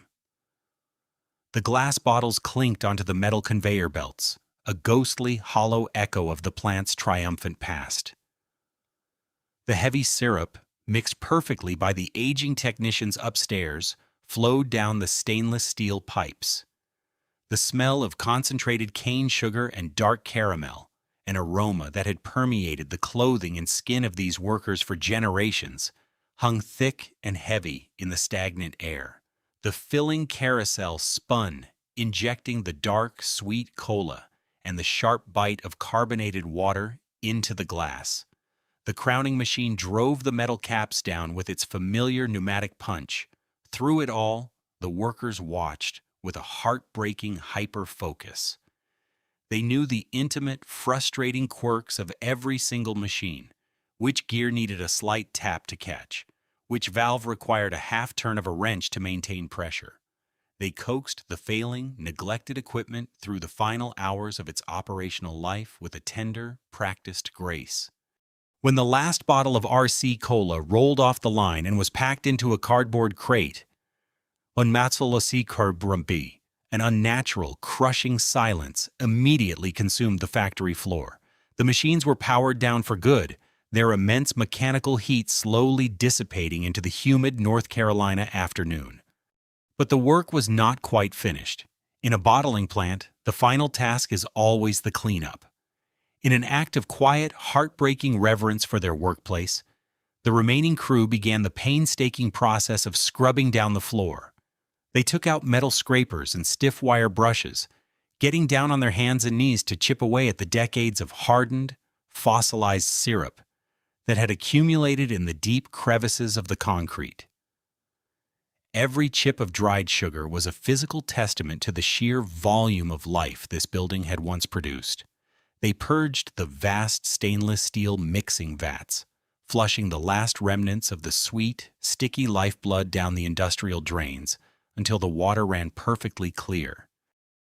The glass bottles clinked onto the metal conveyor belts, a ghostly, hollow echo of the plant's triumphant past. The heavy syrup, mixed perfectly by the aging technicians upstairs, flowed down the stainless steel pipes. The smell of concentrated cane sugar and dark caramel, an aroma that had permeated the clothing and skin of these workers for generations, hung thick and heavy in the stagnant air. The filling carousel spun, injecting the dark, sweet cola and the sharp bite of carbonated water into the glass. The crowning machine drove the metal caps down with its familiar pneumatic punch. Through it all, the workers watched with a heartbreaking hyper-focus. They knew the intimate, frustrating quirks of every single machine, which gear needed a slight tap to catch, which valve required a half-turn of a wrench to maintain pressure. They coaxed the failing, neglected equipment through the final hours of its operational life with a tender, practiced grace. When the last bottle of RC Cola rolled off the line and was packed into a cardboard crate, an unnatural, crushing silence immediately consumed the factory floor. The machines were powered down for good, their immense mechanical heat slowly dissipating into the humid North Carolina afternoon. But the work was not quite finished. In a bottling plant, the final task is always the cleanup. In an act of quiet, heartbreaking reverence for their workplace, the remaining crew began the painstaking process of scrubbing down the floor. They took out metal scrapers and stiff wire brushes, getting down on their hands and knees to chip away at the decades of hardened, fossilized syrup that had accumulated in the deep crevices of the concrete. Every chip of dried sugar was a physical testament to the sheer volume of life this building had once produced. They purged the vast stainless steel mixing vats, flushing the last remnants of the sweet, sticky lifeblood down the industrial drains until the water ran perfectly clear.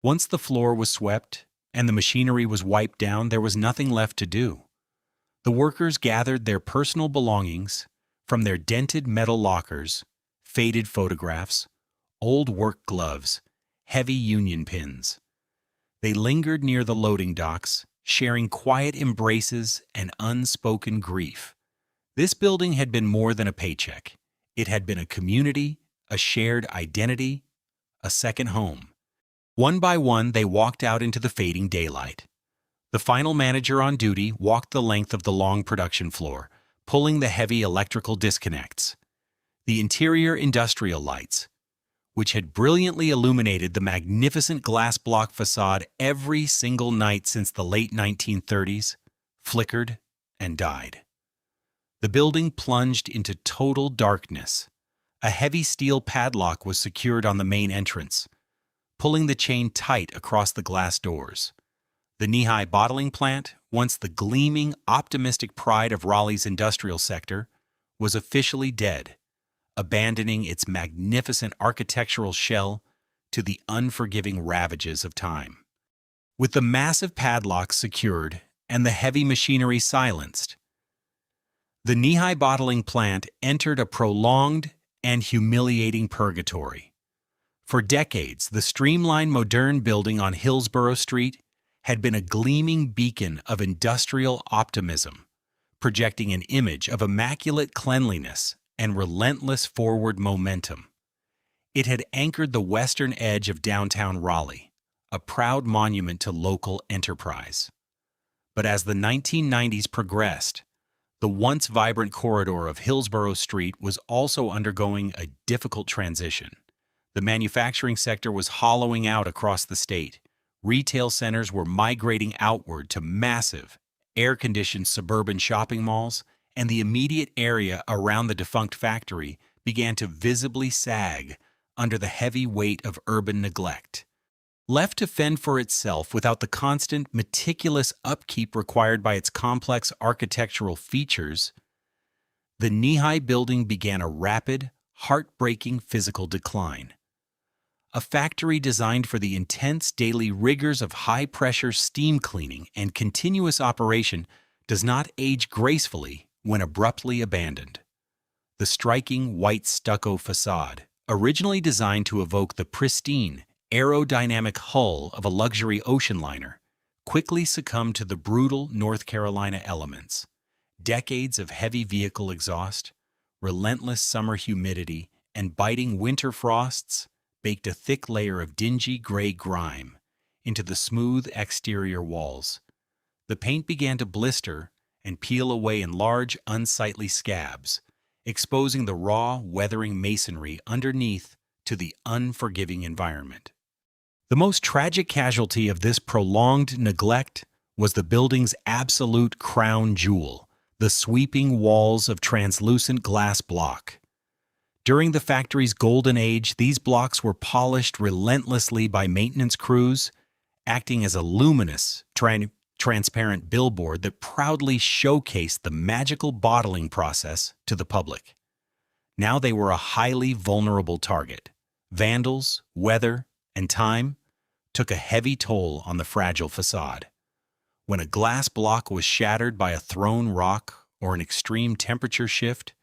Once the floor was swept and the machinery was wiped down, there was nothing left to do. The workers gathered their personal belongings from their dented metal lockers, faded photographs, old work gloves, heavy union pins. They lingered near the loading docks, sharing quiet embraces and unspoken grief. This building had been more than a paycheck. It had been a community, a shared identity, a second home. One by one, they walked out into the fading daylight. The final manager on duty walked the length of the long production floor, pulling the heavy electrical disconnects. The interior industrial lights, which had brilliantly illuminated the magnificent glass block facade every single night since the late 1930s, flickered and died. The building plunged into total darkness. A heavy steel padlock was secured on the main entrance, pulling the chain tight across the glass doors. The Nehi bottling plant, once the gleaming, optimistic pride of Raleigh's industrial sector, was officially dead, abandoning its magnificent architectural shell to the unforgiving ravages of time. With the massive padlocks secured and the heavy machinery silenced, the Nehi bottling plant entered a prolonged and humiliating purgatory. For decades, the streamlined modern building on Hillsborough Street had been a gleaming beacon of industrial optimism, projecting an image of immaculate cleanliness and relentless forward momentum. It had anchored the western edge of downtown Raleigh, a proud monument to local enterprise. But as the 1990s progressed, the once vibrant corridor of Hillsborough Street was also undergoing a difficult transition. The manufacturing sector was hollowing out across the state. Retail centers were migrating outward to massive, air-conditioned suburban shopping malls, and the immediate area around the defunct factory began to visibly sag under the heavy weight of urban neglect. Left to fend for itself without the constant, meticulous upkeep required by its complex architectural features, the Nehi building began a rapid, heartbreaking physical decline. A factory designed for the intense daily rigors of high-pressure steam cleaning and continuous operation does not age gracefully when abruptly abandoned. The striking white stucco facade, originally designed to evoke the pristine, aerodynamic hull of a luxury ocean liner, quickly succumbed to the brutal North Carolina elements. Decades of heavy vehicle exhaust, relentless summer humidity, and biting winter frosts baked a thick layer of dingy gray grime into the smooth exterior walls. The paint began to blister and peel away in large, unsightly scabs, exposing the raw, weathering masonry underneath to the unforgiving environment. The most tragic casualty of this prolonged neglect was the building's absolute crown jewel, the sweeping walls of translucent glass block. During the factory's golden age, these blocks were polished relentlessly by maintenance crews, acting as a luminous, transparent billboard that proudly showcased the magical bottling process to the public. Now they were a highly vulnerable target. Vandals, weather, and time took a heavy toll on the fragile facade. When a glass block was shattered by a thrown rock or an extreme temperature shift,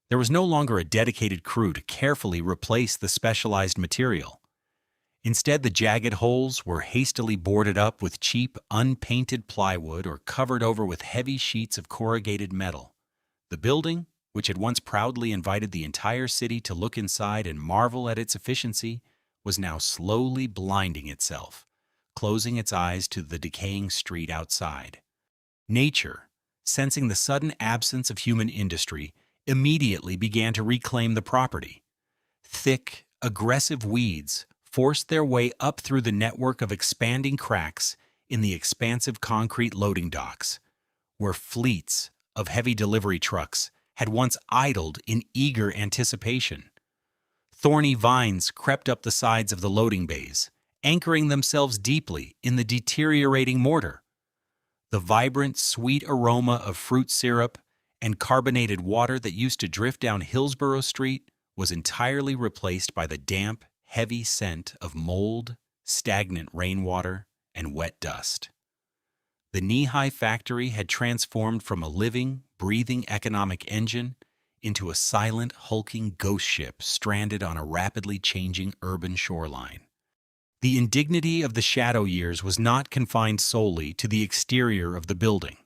there was no longer a dedicated crew to carefully replace the specialized material. Instead, the jagged holes were hastily boarded up with cheap, unpainted plywood or covered over with heavy sheets of corrugated metal. The building, which had once proudly invited the entire city to look inside and marvel at its efficiency, was now slowly blinding itself, closing its eyes to the decaying street outside. Nature, sensing the sudden absence of human industry, immediately began to reclaim the property. Thick, aggressive weeds forced their way up through the network of expanding cracks in the expansive concrete loading docks, where fleets of heavy delivery trucks had once idled in eager anticipation. Thorny vines crept up the sides of the loading bays, anchoring themselves deeply in the deteriorating mortar. The vibrant, sweet aroma of fruit syrup and carbonated water that used to drift down Hillsborough Street was entirely replaced by the damp, heavy scent of mold, stagnant rainwater, and wet dust. The Nehi Factory had transformed from a living, breathing economic engine into a silent, hulking ghost ship stranded on a rapidly changing urban shoreline. The indignity of the shadow years was not confined solely to the exterior of the building.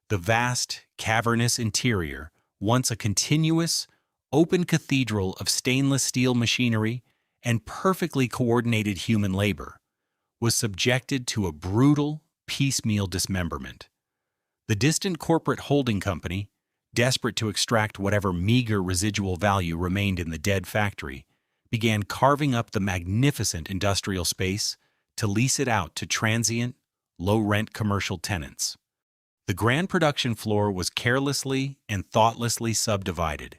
The vast, cavernous interior, once a continuous, open cathedral of stainless steel machinery and perfectly coordinated human labor, was subjected to a brutal, piecemeal dismemberment. The distant corporate holding company, desperate to extract whatever meager residual value remained in the dead factory, began carving up the magnificent industrial space to lease it out to transient, low-rent commercial tenants. The grand production floor was carelessly and thoughtlessly subdivided.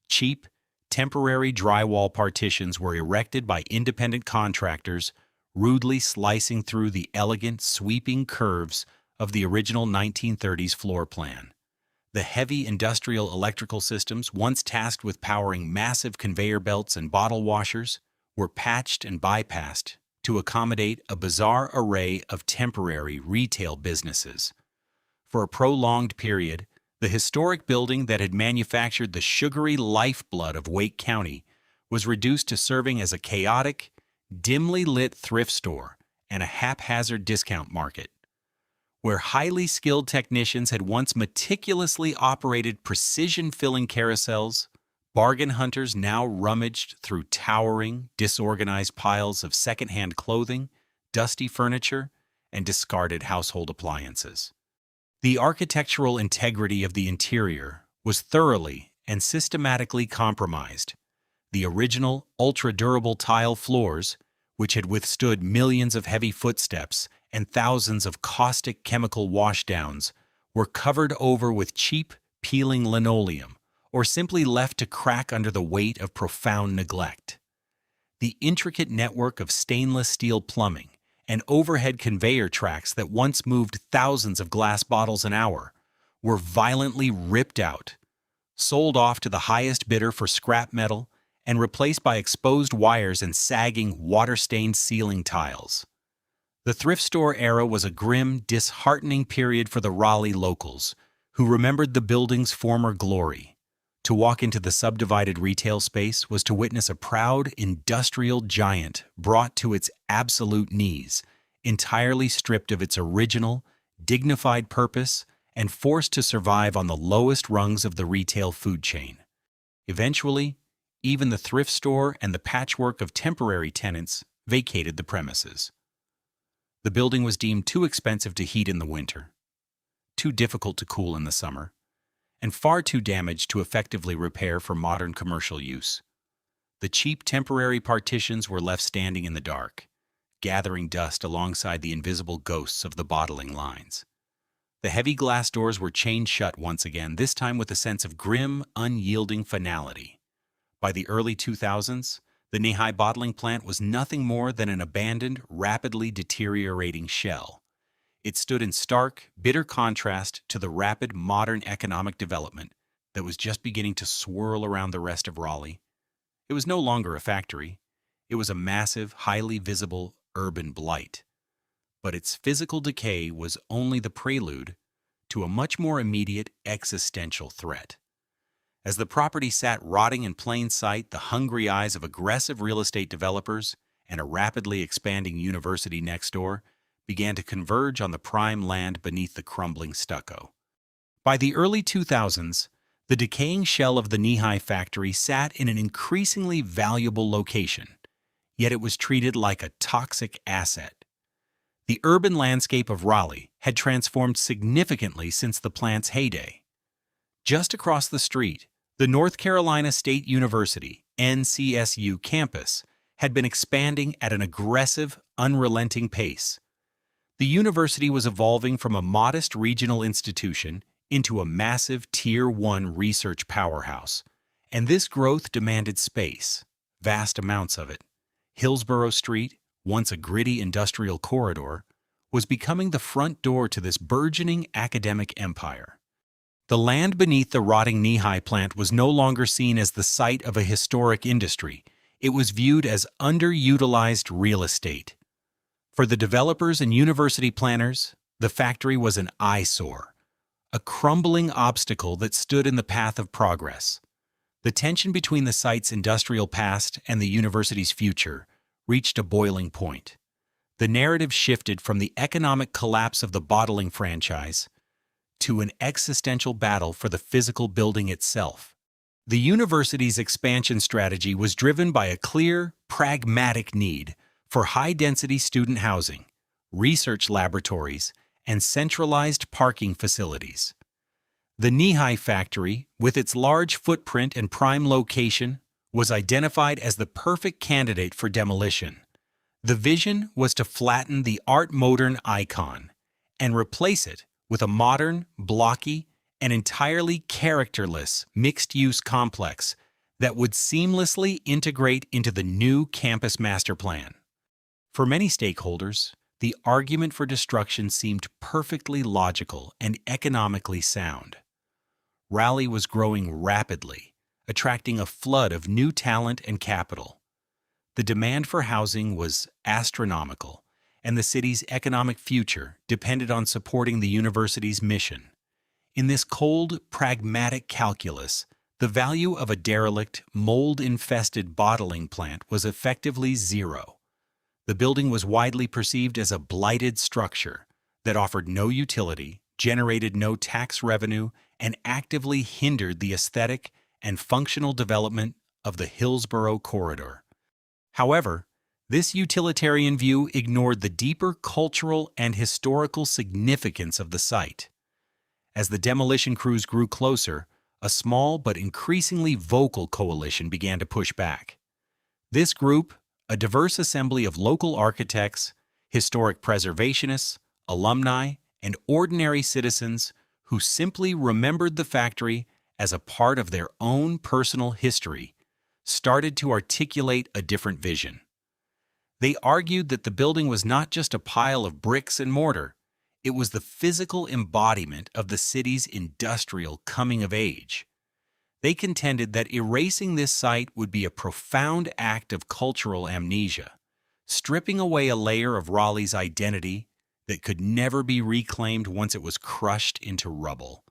Cheap, temporary drywall partitions were erected by independent contractors, rudely slicing through the elegant, sweeping curves of the original 1930s floor plan. The heavy industrial electrical systems, once tasked with powering massive conveyor belts and bottle washers, were patched and bypassed to accommodate a bizarre array of temporary retail businesses. For a prolonged period, the historic building that had manufactured the sugary lifeblood of Wake County was reduced to serving as a chaotic, dimly lit thrift store and a haphazard discount market. Where highly skilled technicians had once meticulously operated precision-filling carousels, bargain hunters now rummaged through towering, disorganized piles of secondhand clothing, dusty furniture, and discarded household appliances. The architectural integrity of the interior was thoroughly and systematically compromised. The original, ultra-durable tile floors, which had withstood millions of heavy footsteps and thousands of caustic chemical washdowns, were covered over with cheap, peeling linoleum, or simply left to crack under the weight of profound neglect. The intricate network of stainless steel plumbing and overhead conveyor tracks that once moved thousands of glass bottles an hour were violently ripped out, sold off to the highest bidder for scrap metal, and replaced by exposed wires and sagging, water-stained ceiling tiles. The thrift store era was a grim, disheartening period for the Raleigh locals, who remembered the building's former glory. To walk into the subdivided retail space was to witness a proud, industrial giant brought to its absolute knees, entirely stripped of its original, dignified purpose, and forced to survive on the lowest rungs of the retail food chain. Eventually, even the thrift store and the patchwork of temporary tenants vacated the premises. The building was deemed too expensive to heat in the winter, too difficult to cool in the summer, and far too damaged to effectively repair for modern commercial use. The cheap temporary partitions were left standing in the dark, gathering dust alongside the invisible ghosts of the bottling lines. The heavy glass doors were chained shut once again, this time with a sense of grim, unyielding finality. By the early 2000s, the Nehi bottling plant was nothing more than an abandoned, rapidly deteriorating shell. It stood in stark, bitter contrast to the rapid modern economic development that was just beginning to swirl around the rest of Raleigh. It was no longer a factory. It was a massive, highly visible urban blight. But its physical decay was only the prelude to a much more immediate existential threat. As the property sat rotting in plain sight, the hungry eyes of aggressive real estate developers and a rapidly expanding university next door began to converge on the prime land beneath the crumbling stucco. By the early 2000s, the decaying shell of the Nehi factory sat in an increasingly valuable location, yet it was treated like a toxic asset. The urban landscape of Raleigh had transformed significantly since the plant's heyday. Just across the street, the North Carolina State University, NCSU campus, had been expanding at an aggressive, unrelenting pace. The university was evolving from a modest regional institution into a massive Tier 1 research powerhouse. And this growth demanded space, vast amounts of it. Hillsborough Street, once a gritty industrial corridor, was becoming the front door to this burgeoning academic empire. The land beneath the rotting Nehi plant was no longer seen as the site of a historic industry. It was viewed as underutilized real estate. For the developers and university planners, the factory was an eyesore, a crumbling obstacle that stood in the path of progress. The tension between the site's industrial past and the university's future reached a boiling point. The narrative shifted from the economic collapse of the bottling franchise to an existential battle for the physical building itself. The university's expansion strategy was driven by a clear, pragmatic need for high-density student housing, research laboratories, and centralized parking facilities. The Nehi Factory, with its large footprint and prime location, was identified as the perfect candidate for demolition. The vision was to flatten the Art Moderne icon and replace it with a modern, blocky, and entirely characterless mixed-use complex that would seamlessly integrate into the new campus master plan. For many stakeholders, the argument for destruction seemed perfectly logical and economically sound. Raleigh was growing rapidly, attracting a flood of new talent and capital. The demand for housing was astronomical, and the city's economic future depended on supporting the university's mission. In this cold, pragmatic calculus, the value of a derelict, mold-infested bottling plant was effectively zero. The building was widely perceived as a blighted structure that offered no utility, generated no tax revenue, and actively hindered the aesthetic and functional development of the Hillsborough corridor. However, this utilitarian view ignored the deeper cultural and historical significance of the site. As the demolition crews grew closer, a small but increasingly vocal coalition began to push back. This group, a diverse assembly of local architects, historic preservationists, alumni, and ordinary citizens who simply remembered the factory as a part of their own personal history, started to articulate a different vision. They argued that the building was not just a pile of bricks and mortar, it was the physical embodiment of the city's industrial coming of age. They contended that erasing this site would be a profound act of cultural amnesia, stripping away a layer of Raleigh's identity that could never be reclaimed once it was crushed into rubble.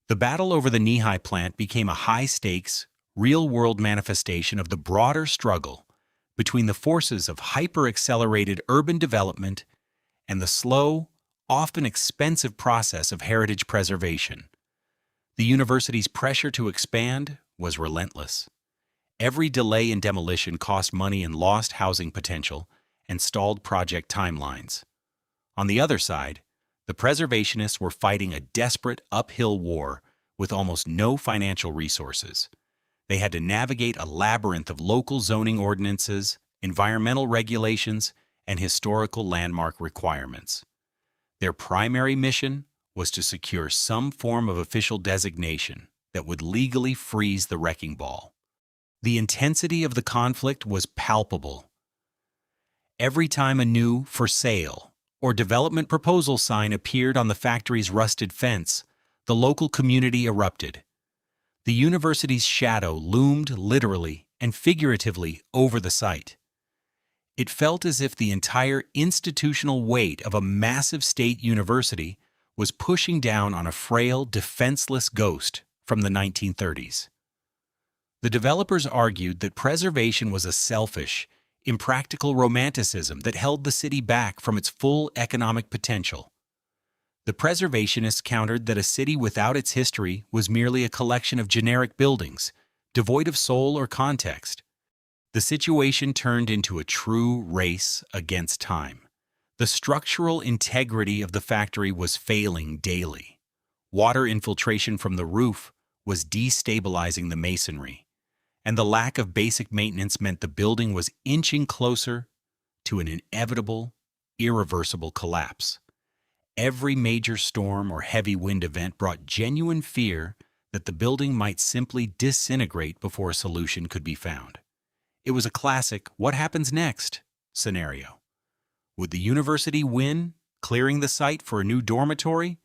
The battle over the Nehi plant became a high-stakes, real-world manifestation of the broader struggle between the forces of hyper-accelerated urban development and the slow, often expensive process of heritage preservation. The university's pressure to expand was relentless. Every delay in demolition cost money and lost housing potential and stalled project timelines. On the other side, the preservationists were fighting a desperate uphill war with almost no financial resources. They had to navigate a labyrinth of local zoning ordinances, environmental regulations, and historical landmark requirements. Their primary mission was to secure some form of official designation that would legally freeze the wrecking ball. The intensity of the conflict was palpable. Every time a new "for sale" or development proposal sign appeared on the factory's rusted fence, the local community erupted. The university's shadow loomed literally and figuratively over the site. It felt as if the entire institutional weight of a massive state university was pushing down on a frail, defenseless ghost from the 1930s. The developers argued that preservation was a selfish, impractical romanticism that held the city back from its full economic potential. The preservationists countered that a city without its history was merely a collection of generic buildings, devoid of soul or context. The situation turned into a true race against time. The structural integrity of the factory was failing daily. Water infiltration from the roof was destabilizing the masonry, and the lack of basic maintenance meant the building was inching closer to an inevitable, irreversible collapse. every major storm or heavy wind event brought genuine fear that the building might simply disintegrate before a solution could be found. It was a classic "what happens next" scenario. Would the university win, clearing the site for a new dormitory,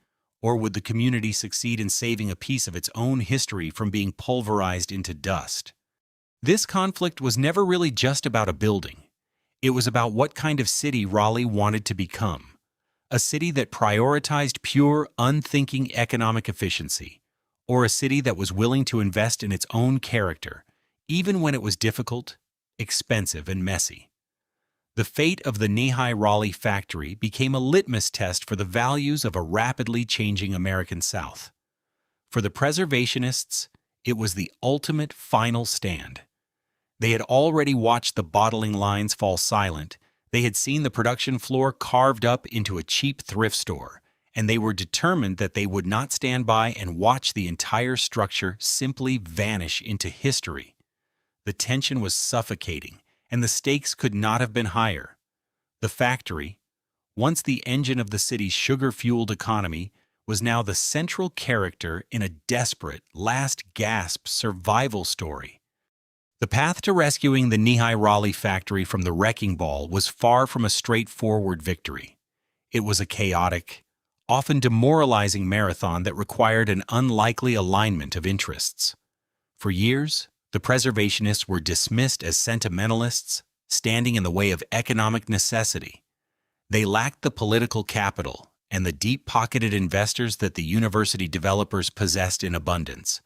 or would the community succeed in saving a piece of its own history from being pulverized into dust? This conflict was never really just about a building. It was about what kind of city Raleigh wanted to become. A city that prioritized pure, unthinking economic efficiency, or a city that was willing to invest in its own character, even when it was difficult, expensive, and messy. The fate of the Nehi Raleigh Factory became a litmus test for the values of a rapidly changing American South. For the preservationists, it was the ultimate final stand. They had already watched the bottling lines fall silent. They had seen the production floor carved up into a cheap thrift store, and they were determined that they would not stand by and watch the entire structure simply vanish into history. The tension was suffocating, and the stakes could not have been higher. The factory, once the engine of the city's sugar-fueled economy, was now the central character in a desperate, last-gasp survival story. The path to rescuing the Nehi Raleigh Factory from the wrecking ball was far from a straightforward victory. It was a chaotic, often demoralizing marathon that required an unlikely alignment of interests. For years, the preservationists were dismissed as sentimentalists, standing in the way of economic necessity. They lacked the political capital and the deep-pocketed investors that the university developers possessed in abundance.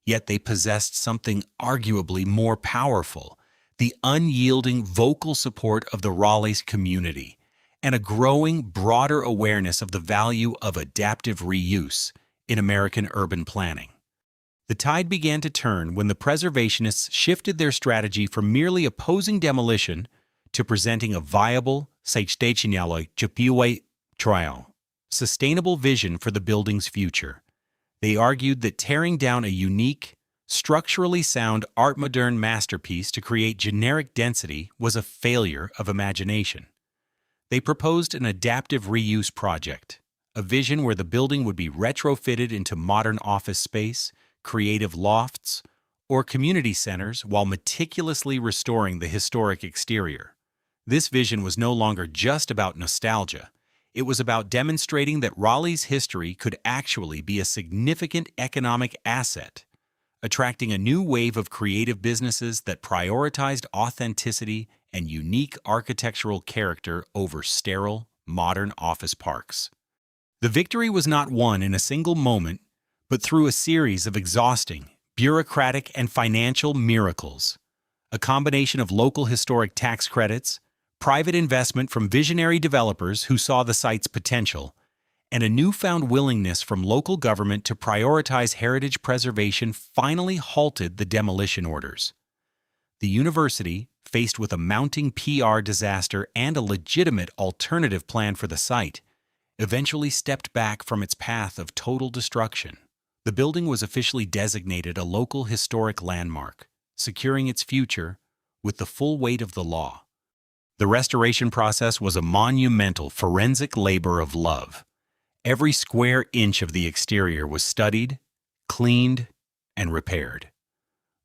Yet they possessed something arguably more powerful: the unyielding vocal support of the Raleigh's community, and a growing, broader awareness of the value of adaptive reuse in American urban planning. The tide began to turn when the preservationists shifted their strategy from merely opposing demolition to presenting a viable, sustainable vision for the building's future. They argued that tearing down a unique, structurally sound art moderne masterpiece to create generic density was a failure of imagination. They proposed an adaptive reuse project, a vision where the building would be retrofitted into modern office space, creative lofts, or community centers while meticulously restoring the historic exterior. This vision was no longer just about nostalgia. It was about demonstrating that Raleigh's history could actually be a significant economic asset, attracting a new wave of creative businesses that prioritized authenticity and unique architectural character over sterile, modern office parks. The victory was not won in a single moment, but through a series of exhausting, bureaucratic, and financial miracles. A combination of local historic tax credits, private investment from visionary developers who saw the site's potential, and a newfound willingness from local government to prioritize heritage preservation finally halted the demolition orders. The university, faced with a mounting PR disaster and a legitimate alternative plan for the site, eventually stepped back from its path of total destruction. The building was officially designated a local historic landmark, securing its future with the full weight of the law. The restoration process was a monumental forensic labor of love. Every square inch of the exterior was studied, cleaned, and repaired.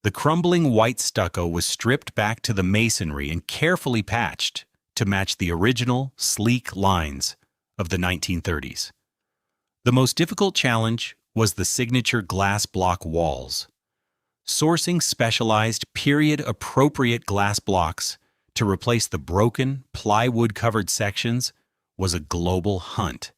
The crumbling white stucco was stripped back to the masonry and carefully patched to match the original, sleek lines of the 1930s. The most difficult challenge was the signature glass block walls. Sourcing specialized, period-appropriate glass blocks to replace the broken, plywood-covered sections was a global hunt.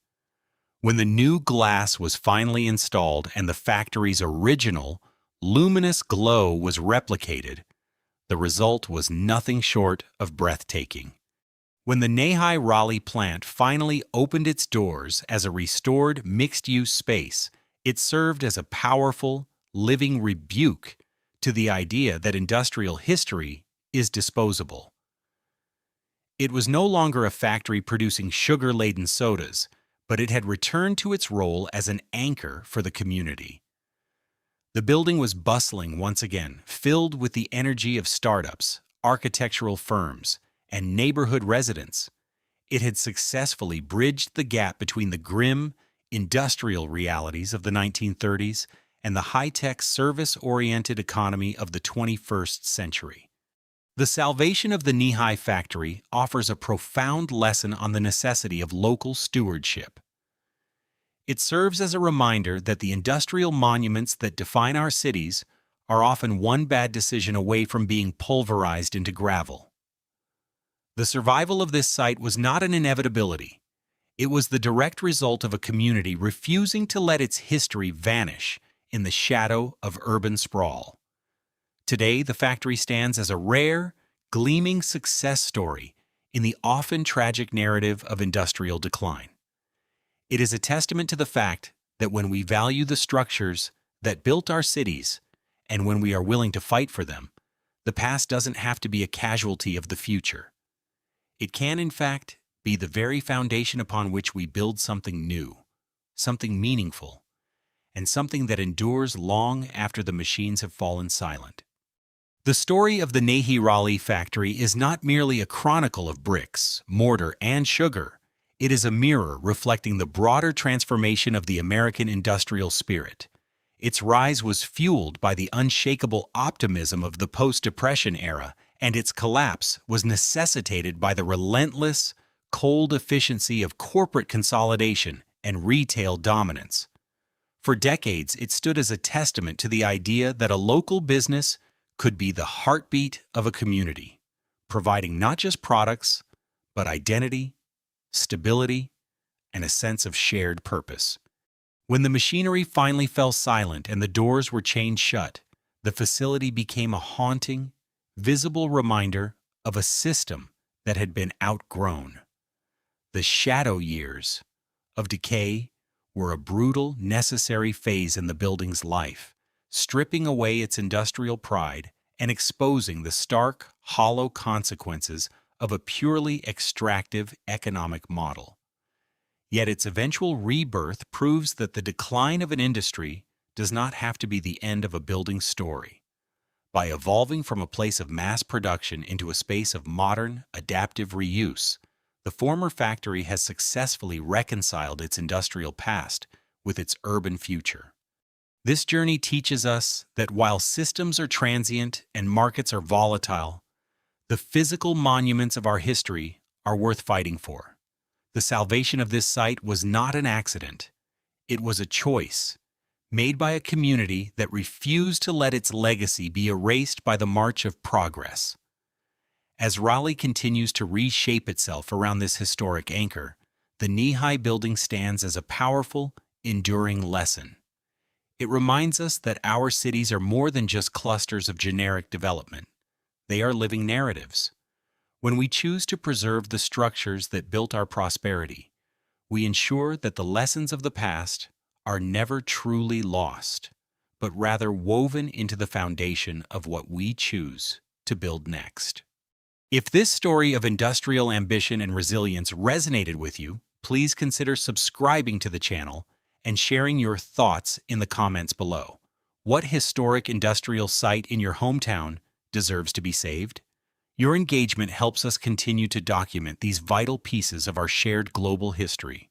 When the new glass was finally installed and the factory's original, luminous glow was replicated, the result was nothing short of breathtaking. When the Nehi Raleigh plant finally opened its doors as a restored mixed-use space, it served as a powerful, living rebuke to the idea that industrial history is disposable. It was no longer a factory producing sugar-laden sodas, but it had returned to its role as an anchor for the community. The building was bustling once again, filled with the energy of startups, architectural firms, and neighborhood residents. It had successfully bridged the gap between the grim, industrial realities of the 1930s and the high-tech, service-oriented economy of the 21st century. The salvation of the Nehi Factory offers a profound lesson on the necessity of local stewardship. It serves as a reminder that the industrial monuments that define our cities are often one bad decision away from being pulverized into gravel. The survival of this site was not an inevitability. It was the direct result of a community refusing to let its history vanish in the shadow of urban sprawl. Today, the factory stands as a rare, gleaming success story in the often tragic narrative of industrial decline. It is a testament to the fact that when we value the structures that built our cities, and when we are willing to fight for them, the past doesn't have to be a casualty of the future. It can, in fact, be the very foundation upon which we build something new, something meaningful, and something that endures long after the machines have fallen silent. The story of the Nehi Raleigh factory is not merely a chronicle of bricks, mortar, and sugar. It is a mirror reflecting the broader transformation of the American industrial spirit. Its rise was fueled by the unshakable optimism of the post-Depression era, and its collapse was necessitated by the relentless, cold efficiency of corporate consolidation and retail dominance. For decades, it stood as a testament to the idea that a local business could be the heartbeat of a community, providing not just products, but identity, stability, and a sense of shared purpose. When the machinery finally fell silent and the doors were chained shut, the facility became a haunting, visible reminder of a system that had been outgrown. The shadow years of decay were a brutal, necessary phase in the building's life, stripping away its industrial pride and exposing the stark, hollow consequences of a purely extractive economic model. Yet its eventual rebirth proves that the decline of an industry does not have to be the end of a building's story. By evolving from a place of mass production into a space of modern, adaptive reuse, the former factory has successfully reconciled its industrial past with its urban future. This journey teaches us that while systems are transient and markets are volatile, the physical monuments of our history are worth fighting for. The salvation of this site was not an accident. It was a choice, made by a community that refused to let its legacy be erased by the march of progress. As Raleigh continues to reshape itself around this historic anchor, the Nehi building stands as a powerful, enduring lesson. It reminds us that our cities are more than just clusters of generic development. They are living narratives. When we choose to preserve the structures that built our prosperity, we ensure that the lessons of the past are never truly lost, but rather woven into the foundation of what we choose to build next. If this story of industrial ambition and resilience resonated with you, please consider subscribing to the channel and sharing your thoughts in the comments below. What historic industrial site in your hometown deserves to be saved? Your engagement helps us continue to document these vital pieces of our shared global history.